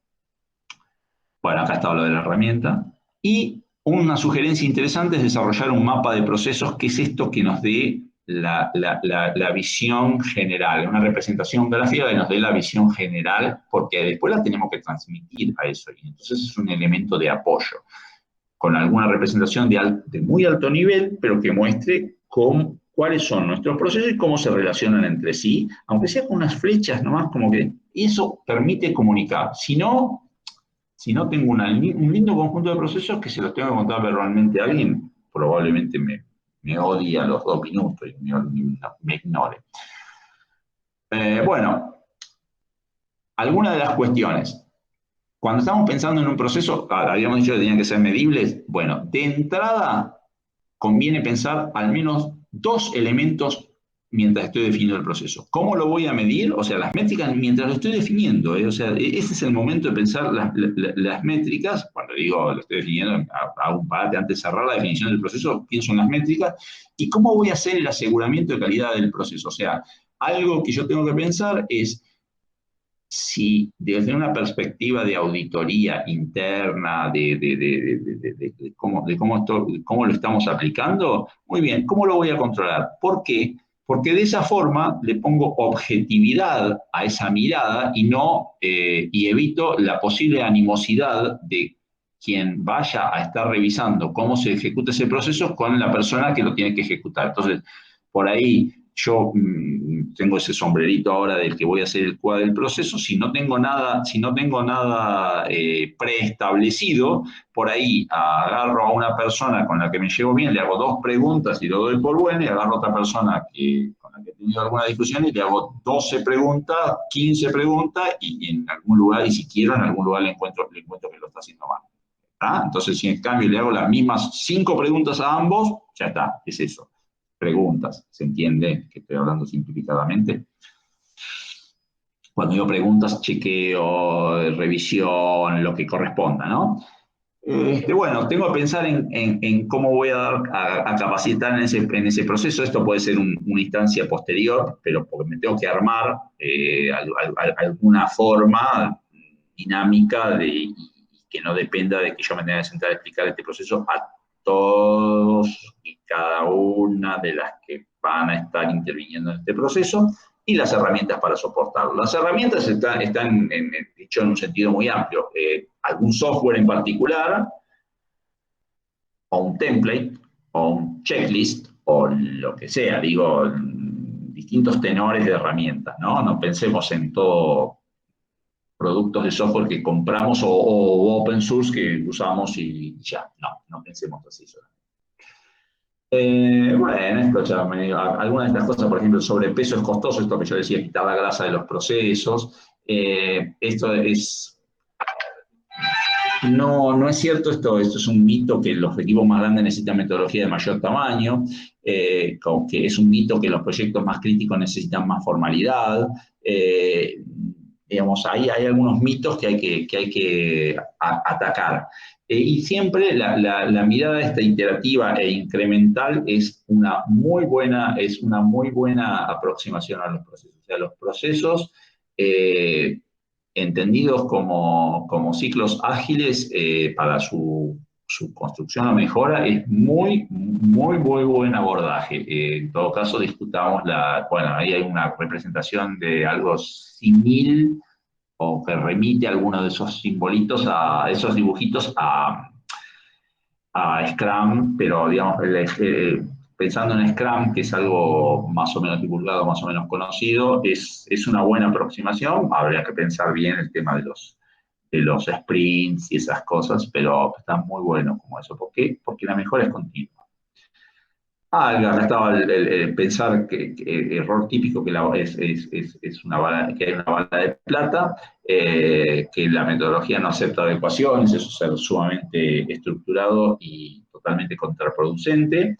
Bueno, acá está lo de la herramienta. Y una sugerencia interesante es desarrollar un mapa de procesos, que es esto que nos dé la visión general, una representación gráfica que nos dé la visión general, porque después la tenemos que transmitir a eso, y entonces es un elemento de apoyo, con alguna representación de muy alto nivel, pero que muestre cuáles son nuestros procesos y cómo se relacionan entre sí, aunque sea con unas flechas nomás, como que eso permite comunicar. Si no tengo un lindo conjunto de procesos que se los tengo que contar verbalmente a alguien, probablemente me odie a los 2 minutos y me ignore. Bueno, algunas de las cuestiones. Cuando estamos pensando en un proceso, habíamos dicho que tenían que ser medibles. Bueno, de entrada conviene pensar al menos 2 elementos mientras estoy definiendo el proceso. ¿Cómo lo voy a medir? O sea, las métricas mientras lo estoy definiendo. O sea, ese es el momento de pensar las métricas. Cuando digo lo estoy definiendo, hago un parate antes de cerrar la definición del proceso, pienso en las métricas. ¿Y cómo voy a hacer el aseguramiento de calidad del proceso? O sea, algo que yo tengo que pensar es si desde una perspectiva de auditoría interna, de cómo lo estamos aplicando, muy bien, ¿cómo lo voy a controlar? ¿Por qué? Porque de esa forma le pongo objetividad a esa mirada y evito la posible animosidad de quien vaya a estar revisando cómo se ejecuta ese proceso con la persona que lo tiene que ejecutar. Entonces, por ahí yo tengo ese sombrerito ahora del que voy a hacer el QA del proceso. Si no tengo nada preestablecido, por ahí agarro a una persona con la que me llevo bien, le hago 2 preguntas y lo doy por bueno, y agarro a otra persona con la que he tenido alguna discusión y le hago 12 preguntas, 15 preguntas, y en algún lugar, y si quiero, en algún lugar le encuentro que lo está haciendo mal. ¿Ah? Entonces, si en cambio le hago las mismas 5 preguntas a ambos, ya está, es eso. Preguntas, ¿se entiende que estoy hablando simplificadamente? Cuando digo preguntas, chequeo, revisión, lo que corresponda, ¿no? Bueno, tengo que pensar en cómo voy a capacitar en ese proceso. Esto puede ser una instancia posterior, pero porque me tengo que armar alguna forma dinámica y que no dependa de que yo me tenga que sentar a explicar este proceso a todos y cada una de las que van a estar interviniendo en este proceso, y las herramientas para soportarlo. Las herramientas están dicho en un sentido muy amplio. Algún software en particular, o un template, o un checklist, o lo que sea, digo, distintos tenores de herramientas, ¿no? No pensemos en todo productos de software que compramos o open source que usamos y ya. No pensemos así solamente. Bueno, esto ya algunas de estas cosas, por ejemplo, el sobrepeso es costoso, esto que yo decía, quitar la grasa de los procesos. Esto es... No es cierto, esto es un mito que los equipos más grandes necesitan metodología de mayor tamaño, que es un mito que los proyectos más críticos necesitan más formalidad. Digamos, hay algunos mitos que hay que atacar. Y siempre la mirada esta iterativa e incremental es una muy buena aproximación a los procesos. O sea, los procesos entendidos como ciclos ágiles para su construcción o mejora es muy buen abordaje. En todo caso, discutamos bueno, ahí hay una representación de algo símil o que remite a alguno de esos simbolitos, a esos dibujitos a Scrum, pero digamos, pensando en Scrum, que es algo más o menos divulgado, más o menos conocido, es una buena aproximación. Habría que pensar bien el tema de los sprints y esas cosas, pero está muy bueno como eso. ¿Por qué? Porque la mejora es continua. Acá estaba el pensar que error típico que es una bala, que hay una bala de plata, que la metodología no acepta adecuaciones, eso es ser sumamente estructurado y totalmente contraproducente.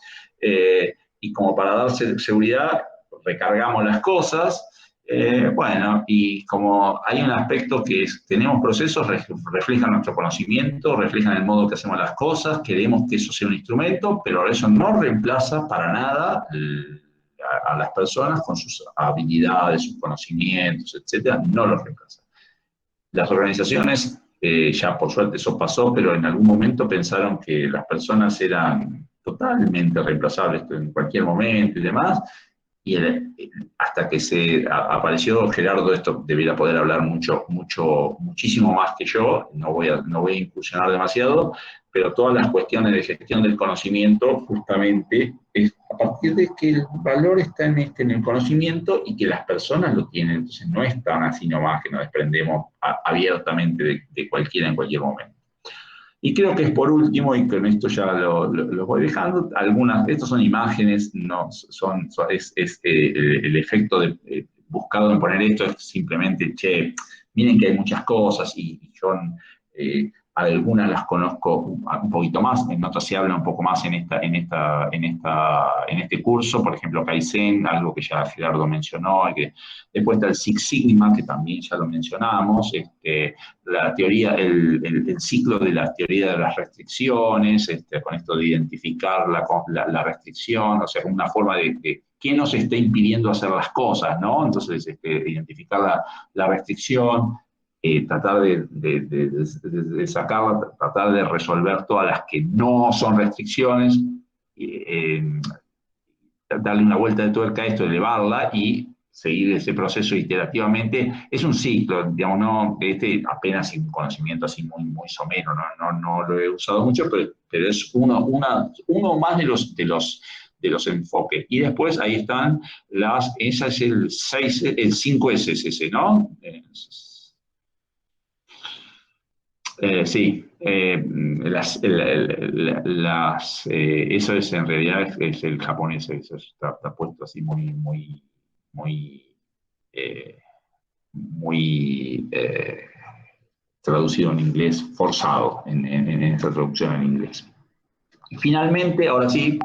Y como para darse seguridad, recargamos las cosas. Bueno, y como hay un aspecto que es, tenemos procesos, reflejan nuestro conocimiento, reflejan el modo que hacemos las cosas, queremos que eso sea un instrumento, pero eso no reemplaza para nada a las personas con sus habilidades, sus conocimientos, etcétera, no los reemplaza. Las organizaciones, ya por suerte eso pasó, pero en algún momento pensaron que las personas eran totalmente reemplazables en cualquier momento y demás. Y hasta que apareció Gerardo, esto debiera poder hablar muchísimo más que yo, no voy a incursionar demasiado, pero todas las cuestiones de gestión del conocimiento, justamente, es a partir de que el valor está en el conocimiento y que las personas lo tienen, entonces no es tan así nomás que nos desprendemos abiertamente de cualquiera en cualquier momento. Y creo que es por último, y con esto ya lo voy dejando, estos son imágenes, no es el efecto buscado en poner esto es simplemente, che, miren que hay muchas cosas y yo algunas las conozco un poquito más, en otras se habla un poco más en este curso, por ejemplo, Kaizen, algo que ya Gerardo mencionó, después está el Six Sigma, que también ya lo mencionamos, la teoría, el ciclo de la teoría de las restricciones, con esto de identificar la restricción, o sea, una forma de qué nos está impidiendo hacer las cosas, ¿no? Entonces, identificar la restricción, tratar de sacarla, tratar de resolver todas las que no son restricciones, darle una vuelta de tuerca a esto, elevarla y seguir ese proceso iterativamente. Es un ciclo, digamos, no, apenas un conocimiento así muy somero, no lo he usado mucho, pero es uno más de los enfoques. Y después ahí están esa es el 5S, ¿no? Sí, eso es en realidad es el japonés, eso está puesto así muy traducido en inglés, forzado en esta traducción en inglés. Y finalmente, ahora sí,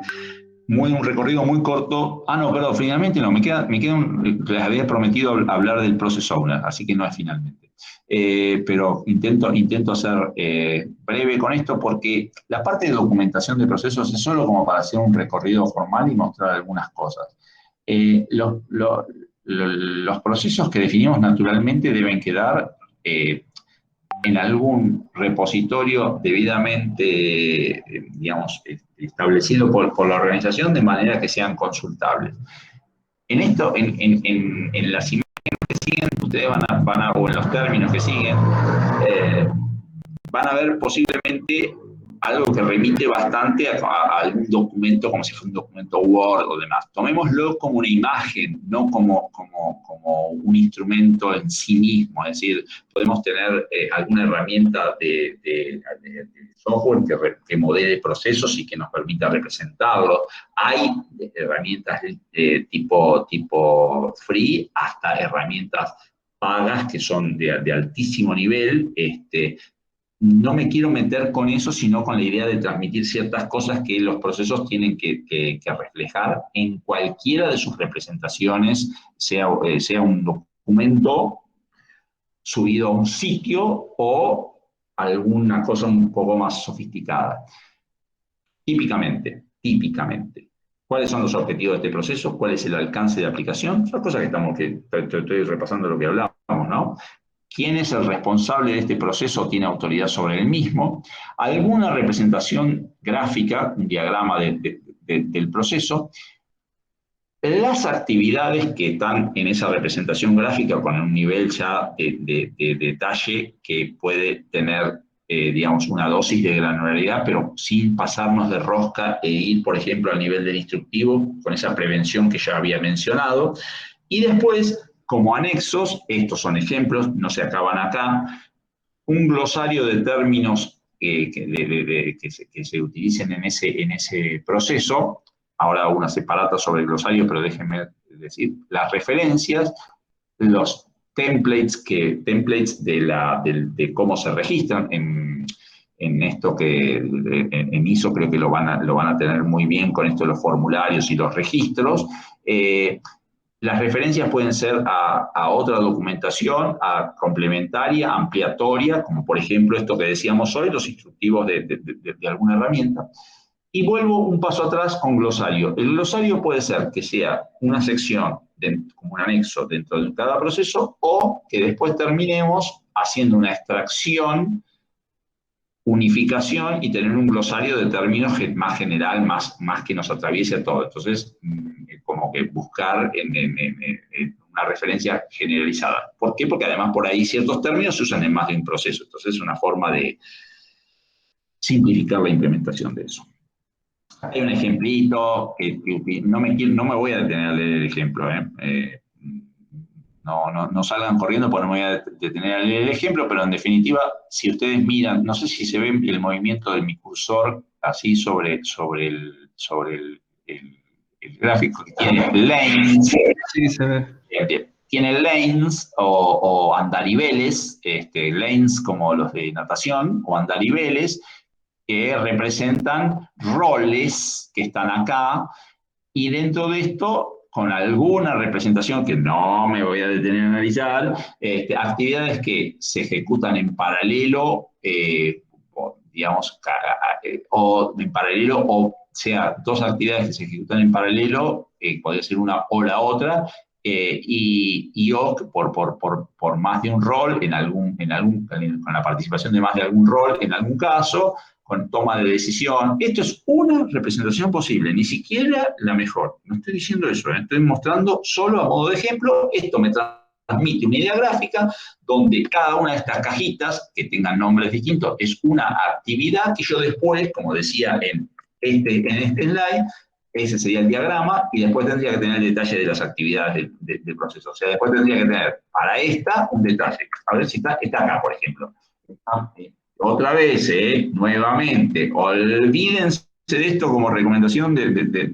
un recorrido muy corto. No, perdón, finalmente no, les había prometido hablar del Process Owner, así que no es finalmente. Pero intento ser breve con esto porque la parte de documentación de procesos es solo como para hacer un recorrido formal y mostrar algunas cosas. Los procesos que definimos naturalmente deben quedar en algún repositorio debidamente, digamos, establecido por la organización de manera que sean consultables. En esto, en las imágenes que siguen, ustedes o en los términos que siguen, van a ver posiblemente algo que remite bastante a algún documento, como si fuera un documento Word o demás. Tomémoslo como una imagen, no como un instrumento en sí mismo. Es decir, podemos tener alguna herramienta de software que modele procesos y que nos permita representarlo. Hay herramientas tipo free hasta herramientas pagas que son de altísimo nivel. No me quiero meter con eso, sino con la idea de transmitir ciertas cosas que los procesos tienen que reflejar en cualquiera de sus representaciones, sea un documento subido a un sitio o alguna cosa un poco más sofisticada. Típicamente, ¿cuáles son los objetivos de este proceso? ¿Cuál es el alcance de aplicación? Son cosas que estoy repasando lo que hablamos, ¿no? ¿Quién es el responsable de este proceso o tiene autoridad sobre el mismo? Alguna representación gráfica, un diagrama del proceso. Las actividades que están en esa representación gráfica con un nivel ya de detalle que puede tener, digamos, una dosis de granularidad, pero sin pasarnos de rosca e ir, por ejemplo, al nivel del instructivo, con esa prevención que ya había mencionado. Y después, como anexos, estos son ejemplos, no se acaban acá, un glosario de términos que se utilicen en ese proceso. Ahora una separata sobre el glosario, pero déjenme decir, las referencias, los templates de cómo se registran en esto que en ISO creo que lo van a tener muy bien con esto de los formularios y los registros. Las referencias pueden ser a otra documentación, a complementaria, ampliatoria, como por ejemplo esto que decíamos hoy, los instructivos de alguna herramienta. Y vuelvo un paso atrás con glosario. El glosario puede ser que sea una sección, como un anexo dentro de cada proceso, o que después terminemos haciendo una extracción, unificación y tener un glosario de términos más general, más que nos atraviese a todo. Entonces, como que buscar una referencia generalizada. ¿Por qué? Porque además por ahí ciertos términos se usan en más de un proceso. Entonces, es una forma de simplificar la implementación de eso. Hay un ejemplito que no me voy a detener a leer el ejemplo. No salgan corriendo porque no me voy a detener a leer el ejemplo, pero en definitiva, si ustedes miran, no sé si se ve el movimiento de mi cursor así sobre el gráfico que tiene lanes. Sí, se ve. Bien. tiene lanes o andariveles, lanes como los de natación, o andariveles, que representan roles que están acá, y dentro de esto, con alguna representación que no me voy a detener a analizar, actividades que se ejecutan en paralelo, digamos, o en paralelo, o sea, dos actividades que se ejecutan en paralelo, podría ser una o la otra, y o por más de un rol, con la participación de más de algún rol en algún caso, con toma de decisión. Esto es una representación posible, ni siquiera la mejor. No estoy diciendo eso, estoy mostrando solo a modo de ejemplo. Esto me transmite una idea gráfica donde cada una de estas cajitas, que tengan nombres distintos, es una actividad que yo después, como decía en este slide, ese sería el diagrama, y después tendría que tener el detalle de las actividades del proceso. O sea, después tendría que tener para esta un detalle. A ver si está acá, por ejemplo. Otra vez, nuevamente, olvídense de esto como recomendación de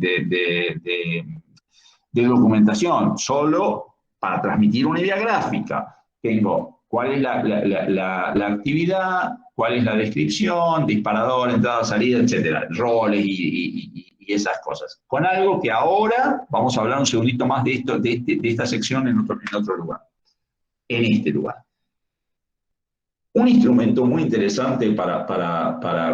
documentación, solo para transmitir una idea gráfica. Tengo cuál es la actividad, cuál es la descripción, disparador, entrada, salida, etcétera, roles y esas cosas. Con algo que ahora vamos a hablar un segundito más de esto, de esta sección en otro lugar, en este lugar. Un instrumento muy interesante para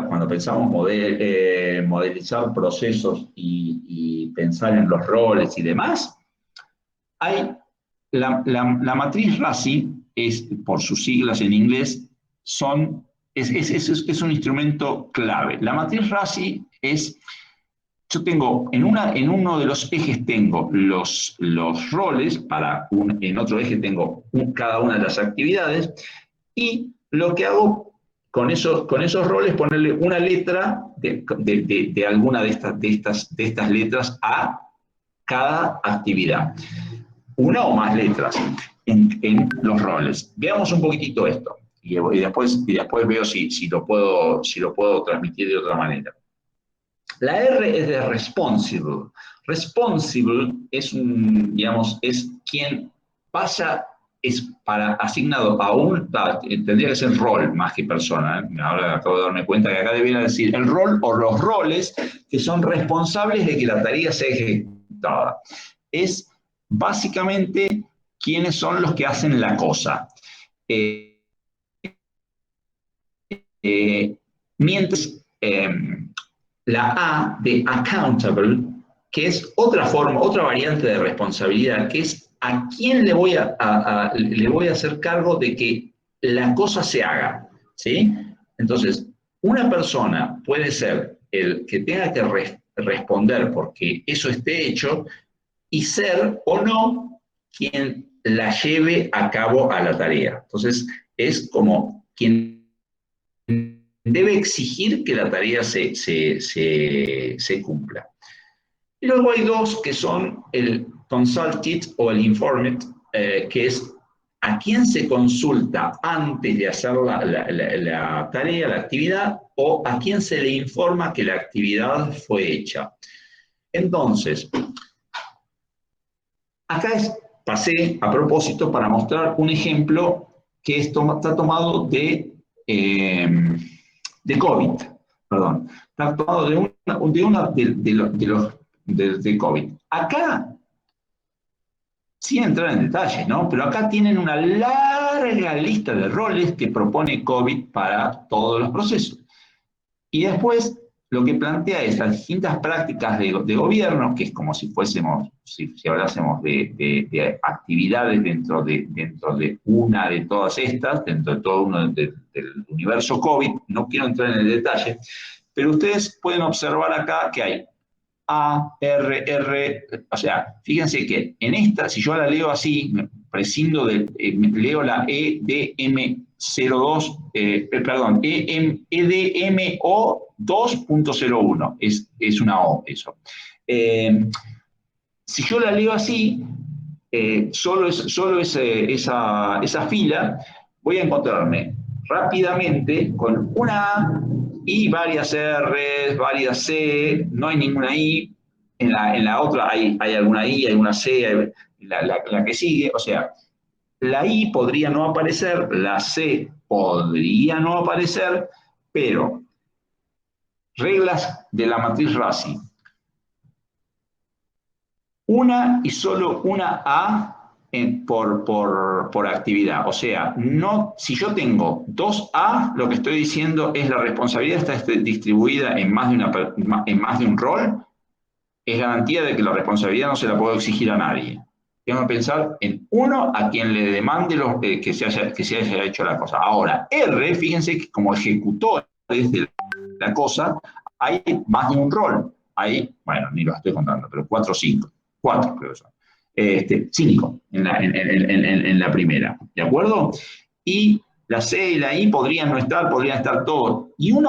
cuando pensamos modelizar procesos y pensar en los roles y demás, hay la matriz RACI, por sus siglas en inglés, es un instrumento clave. La matriz RACI es, yo tengo, en uno de los ejes tengo los roles, en otro eje tengo cada una de las actividades, y lo que hago con esos roles, ponerle una letra de alguna de estas letras a cada actividad. Una o más letras en los roles. Veamos un poquitito esto. Y después veo si lo puedo transmitir de otra manera. La R es de responsible. Responsible es es quien pasa, es asignado a tendría que ser rol más que persona. Ahora acabo de darme cuenta que acá debería decir el rol o los roles que son responsables de que la tarea sea ejecutada. Es básicamente quiénes son los que hacen la cosa. Mientras la A de accountable, que es otra forma, otra variante de responsabilidad, que es a quién le voy a hacer cargo de que la cosa se haga, ¿sí? Entonces, una persona puede ser el que tenga que responder porque eso esté hecho y ser o no quien la lleve a cabo a la tarea. Entonces, es como quien debe exigir que la tarea se cumpla. Y luego hay dos que son el consulted o el informed, que es a quién se consulta antes de hacer la tarea, la actividad, o a quién se le informa que la actividad fue hecha. Entonces, acá pasé a propósito para mostrar un ejemplo que está tomado de COVID, perdón. Está tomado de COVID. Acá, sin entrar en detalles, ¿no? Pero acá tienen una larga lista de roles que propone COVID para todos los procesos. Y después lo que plantea es las distintas prácticas de gobierno, que es como si fuésemos, si hablásemos de actividades dentro de una de todas estas, dentro de todo uno del universo COVID. No quiero entrar en el detalle, pero ustedes pueden observar acá que hay A, R, R, o sea, fíjense que en esta, si yo la leo así, prescindo leo la EDM02, perdón, EDMO 2.01, es una O eso. Si yo la leo así, solo esa fila, voy a encontrarme rápidamente con una A y varias R, varias C, no hay ninguna I. En la otra hay alguna I, alguna C, la que sigue, o sea, la I podría no aparecer, la C podría no aparecer, pero reglas de la matriz Rasi. Una y solo una A por actividad. O sea, no, si yo tengo 2A, lo que estoy diciendo es la responsabilidad está distribuida en más de un rol, es garantía de que la responsabilidad no se la puedo exigir a nadie. Tengo que pensar en uno a quien le demande que se haya hecho la cosa. Ahora, R, fíjense que como ejecutores de la cosa, hay más de un rol. Hay, bueno, ni lo estoy contando, pero 4 o 5. 4 creo que son. 5 en la primera, ¿de acuerdo? Y la C y la I podrían estar todos. Y un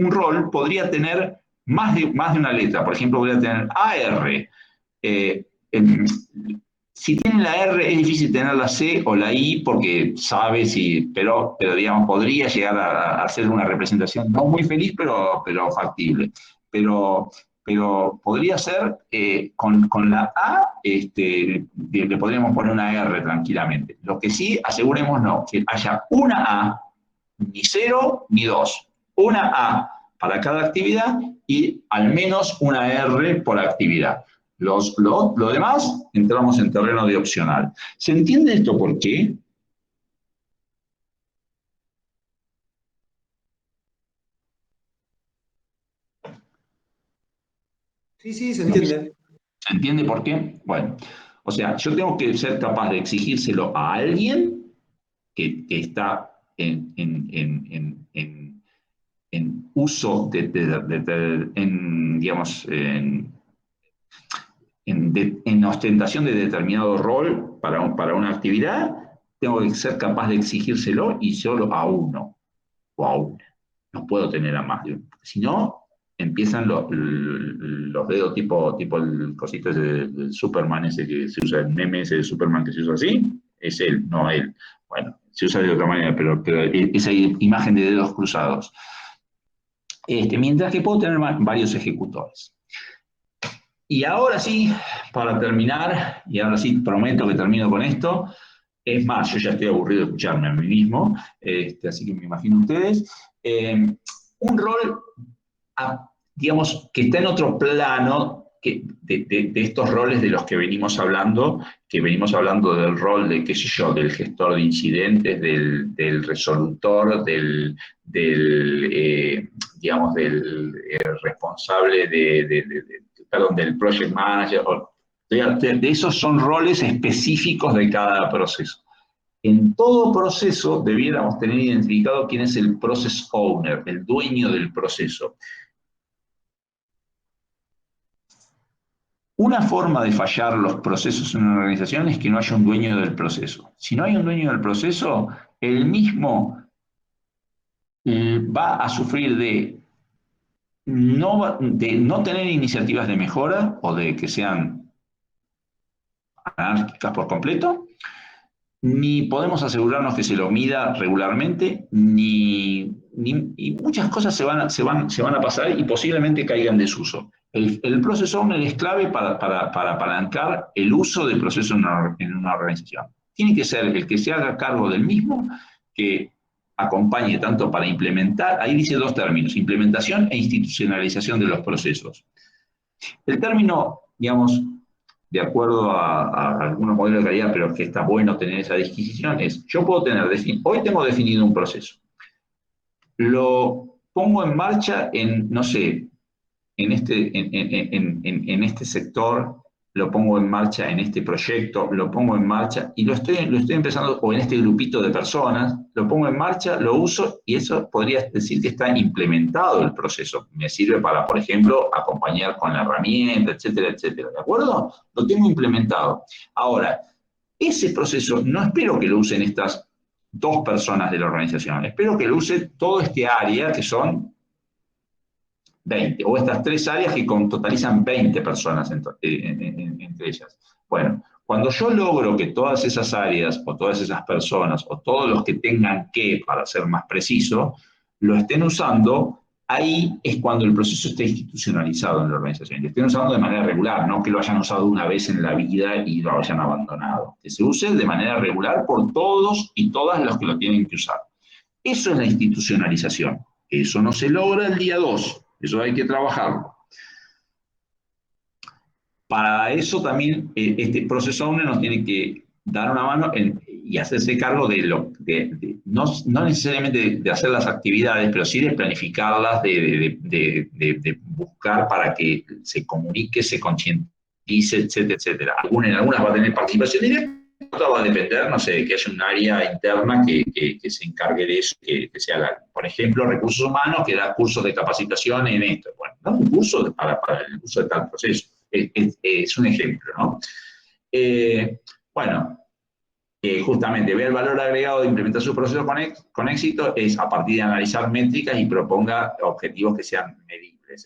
rol podría tener más de una letra. Por ejemplo, voy a tener AR. Si tiene la R es difícil tener la C o la I porque sabe si, pero digamos, podría llegar a ser una representación no muy feliz, pero factible. Pero podría ser, con la A, le podríamos poner una R tranquilamente. Lo que sí, asegurémonos que haya una A, ni 0 ni 2. Una A para cada actividad y al menos una R por actividad. Lo demás, entramos en terreno de opcional. ¿Se entiende esto por qué? Sí, se entiende. ¿Se entiende por qué? Bueno, o sea, yo tengo que ser capaz de exigírselo a alguien que está en uso digamos, en ostentación de determinado rol para una actividad, tengo que ser capaz de exigírselo y solo a uno o a una. No puedo tener a más de uno. Si no, empiezan los dedos tipo el cosito ese del Superman, ese que se usa, el meme ese de Superman que se usa así, es él, no él. Bueno, se usa de otra manera, pero esa imagen de dedos cruzados. Mientras que puedo tener varios ejecutores. Y ahora sí, para terminar, y ahora sí prometo que termino con esto, es más, yo ya estoy aburrido de escucharme a mí mismo, así que me imagino ustedes, un rol, digamos, que está en otro plano de estos roles de los que venimos hablando del rol de, qué sé yo, del gestor de incidentes, del resolutor, digamos, del responsable perdón, del project manager, de esos son roles específicos de cada proceso. En todo proceso debiéramos tener identificado quién es el process owner, el dueño del proceso. Una forma de fallar los procesos en una organización es que no haya un dueño del proceso. Si no hay un dueño del proceso, el mismo va a sufrir de no tener iniciativas de mejora o de que sean anárquicas por completo, ni podemos asegurarnos que se lo mida regularmente, y muchas cosas se van a pasar y posiblemente caigan en desuso. El process owner es clave para apalancar el uso del proceso en una organización. Tiene que ser el que se haga cargo del mismo, que acompañe tanto para implementar, ahí dice dos términos, implementación e institucionalización de los procesos. El término, digamos, de acuerdo a algunos modelos de calidad, pero que está bueno tener esa disquisición, es, yo puedo tener, hoy tengo definido un proceso, lo pongo en marcha no sé, en este sector, lo pongo en marcha en este proyecto, lo pongo en marcha y lo estoy empezando, o en este grupito de personas, lo pongo en marcha, lo uso y eso podría decir que está implementado el proceso. Me sirve para, por ejemplo, acompañar con la herramienta, etcétera, etcétera. ¿De acuerdo? Lo tengo implementado. Ahora, ese proceso no espero que lo usen estas 2 personas de la organización, espero que lo use todo este área que son 20, o estas 3 áreas que totalizan 20 personas entre ellas. Bueno, cuando yo logro que todas esas áreas, o todas esas personas, o todos los que tengan que, para ser más preciso, lo estén usando, ahí es cuando el proceso está institucionalizado en la organización. Que estén usando de manera regular, no que lo hayan usado una vez en la vida y lo hayan abandonado. Que se use de manera regular por todos y todas los que lo tienen que usar. Eso es la institucionalización. Eso no se logra el día 2. Eso hay que trabajarlo. Para eso también este proceso owner nos tiene que dar una mano y hacerse cargo no necesariamente de hacer las actividades, pero sí de planificarlas, de buscar para que se comunique, se concientice, etcétera, etcétera. En algunas va a tener participación directa, otras va a depender, no sé, que haya un área interna que se encargue de eso, que sea, por ejemplo, recursos humanos, que da cursos de capacitación en esto. Bueno, da un curso para el uso de tal proceso. Es un ejemplo, ¿no? Bueno, justamente ve el valor agregado de implementar su proceso con éxito es a partir de analizar métricas y proponga objetivos que sean medibles.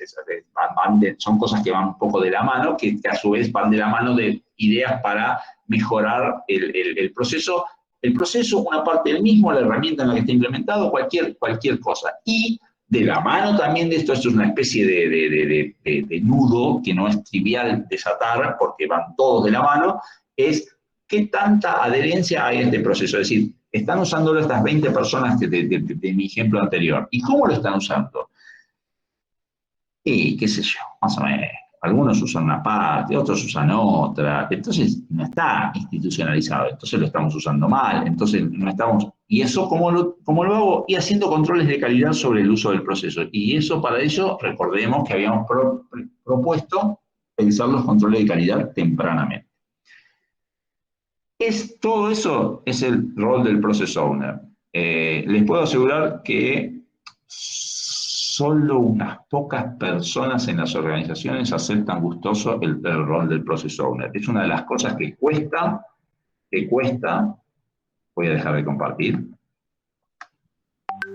Son cosas que van un poco de la mano, que a su vez van de la mano de ideas para mejorar el proceso. El proceso, una parte del mismo, la herramienta en la que está implementado, cualquier cosa. Y de la mano también de esto es una especie de nudo que no es trivial desatar porque van todos de la mano, es qué tanta adherencia hay a este proceso. Es decir, están usándolo estas 20 personas de mi ejemplo anterior. ¿Y cómo lo están usando? Y qué sé yo, más o menos. Algunos usan una parte, otros usan otra. Entonces no está institucionalizado. Entonces lo estamos usando mal. Entonces no estamos... ¿Y eso cómo lo hago? Y haciendo controles de calidad sobre el uso del proceso. Y eso para ello, recordemos que habíamos propuesto pensar los controles de calidad tempranamente. Todo eso es el rol del Process Owner. Les puedo asegurar que solo unas pocas personas en las organizaciones aceptan gustoso el rol del Process Owner. Es una de las cosas que cuesta. Voy a dejar de compartir.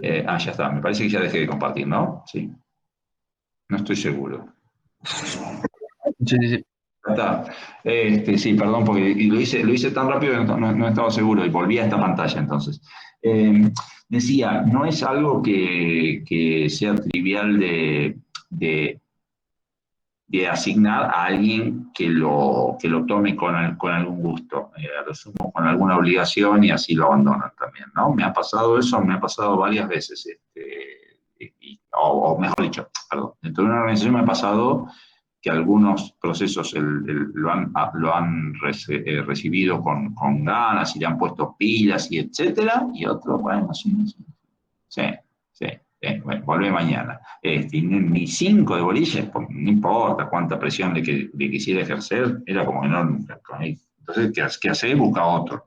Ya está, me parece que ya dejé de compartir, ¿no? Sí. No estoy seguro. Sí. Está. Sí, perdón, porque lo hice tan rápido que no estaba seguro y volví a esta pantalla entonces. Decía, no es algo que sea trivial de asignar a alguien que lo tome con algún gusto, a lo sumo con alguna obligación y así lo abandonan también, ¿no? Me ha pasado eso, me ha pasado varias veces, o mejor dicho, perdón, dentro de una organización me ha pasado que algunos procesos lo han recibido con ganas y le han puesto pilas y etcétera, y otros, bueno, sí. Bueno, volvé mañana. Ni 5 de boliches, no importa cuánta presión le quisiera ejercer, era como que no. Entonces, ¿qué hace? Busca otro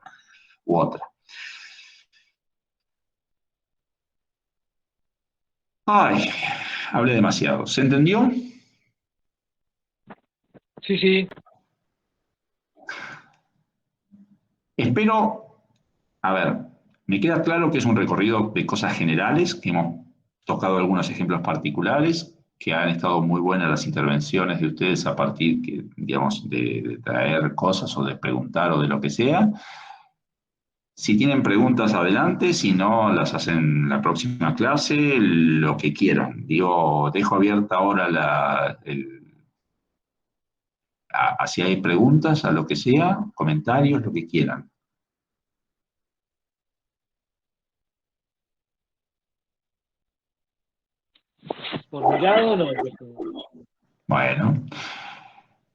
u otra. Ay, hablé demasiado. ¿Se entendió? Sí. Espero, a ver, me queda claro que es un recorrido de cosas generales, que hemos tocado algunos ejemplos particulares, que han estado muy buenas las intervenciones de ustedes a partir, digamos, de traer cosas o de preguntar o de lo que sea. Si tienen preguntas, adelante, si no, las hacen en la próxima clase, lo que quieran. Dejo abierta ahora si hay preguntas, a lo que sea, comentarios, lo que quieran. Por mi lado, no. Bueno,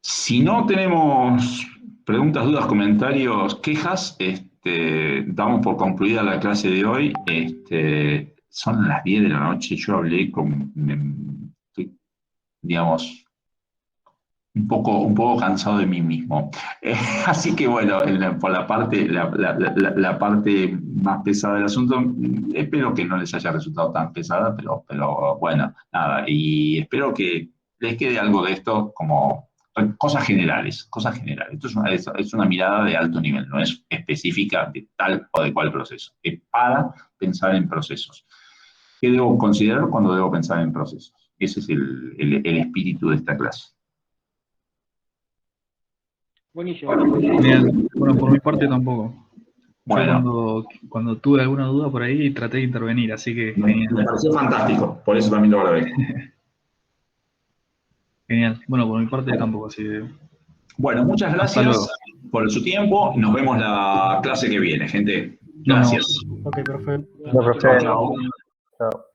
si no tenemos preguntas, dudas, comentarios, quejas, damos por concluida la clase de hoy. Son las 10 de la noche, yo hablé estoy, digamos, un poco cansado de mí mismo. Así que bueno, por la parte más pesada del asunto, espero que no les haya resultado tan pesada, pero bueno, nada, y espero que les quede algo de esto como cosas generales. Esto es una mirada de alto nivel, no es específica de tal o de cual proceso, es para pensar en procesos. ¿Qué debo considerar cuando debo pensar en procesos? Ese es el espíritu de esta clase. Buenísimo. Bien, bueno, por mi parte tampoco. Bueno, cuando tuve alguna duda por ahí traté de intervenir, así que me pareció fantástico, por eso también lo agradezco. genial. Bueno, por mi parte tampoco, así que Bueno, muchas hasta luego. gracias por su tiempo. Nos vemos la clase que viene, gente. Nos Gracias. vemos. Ok, perfecto. No, profe. Chao, chao. Chao.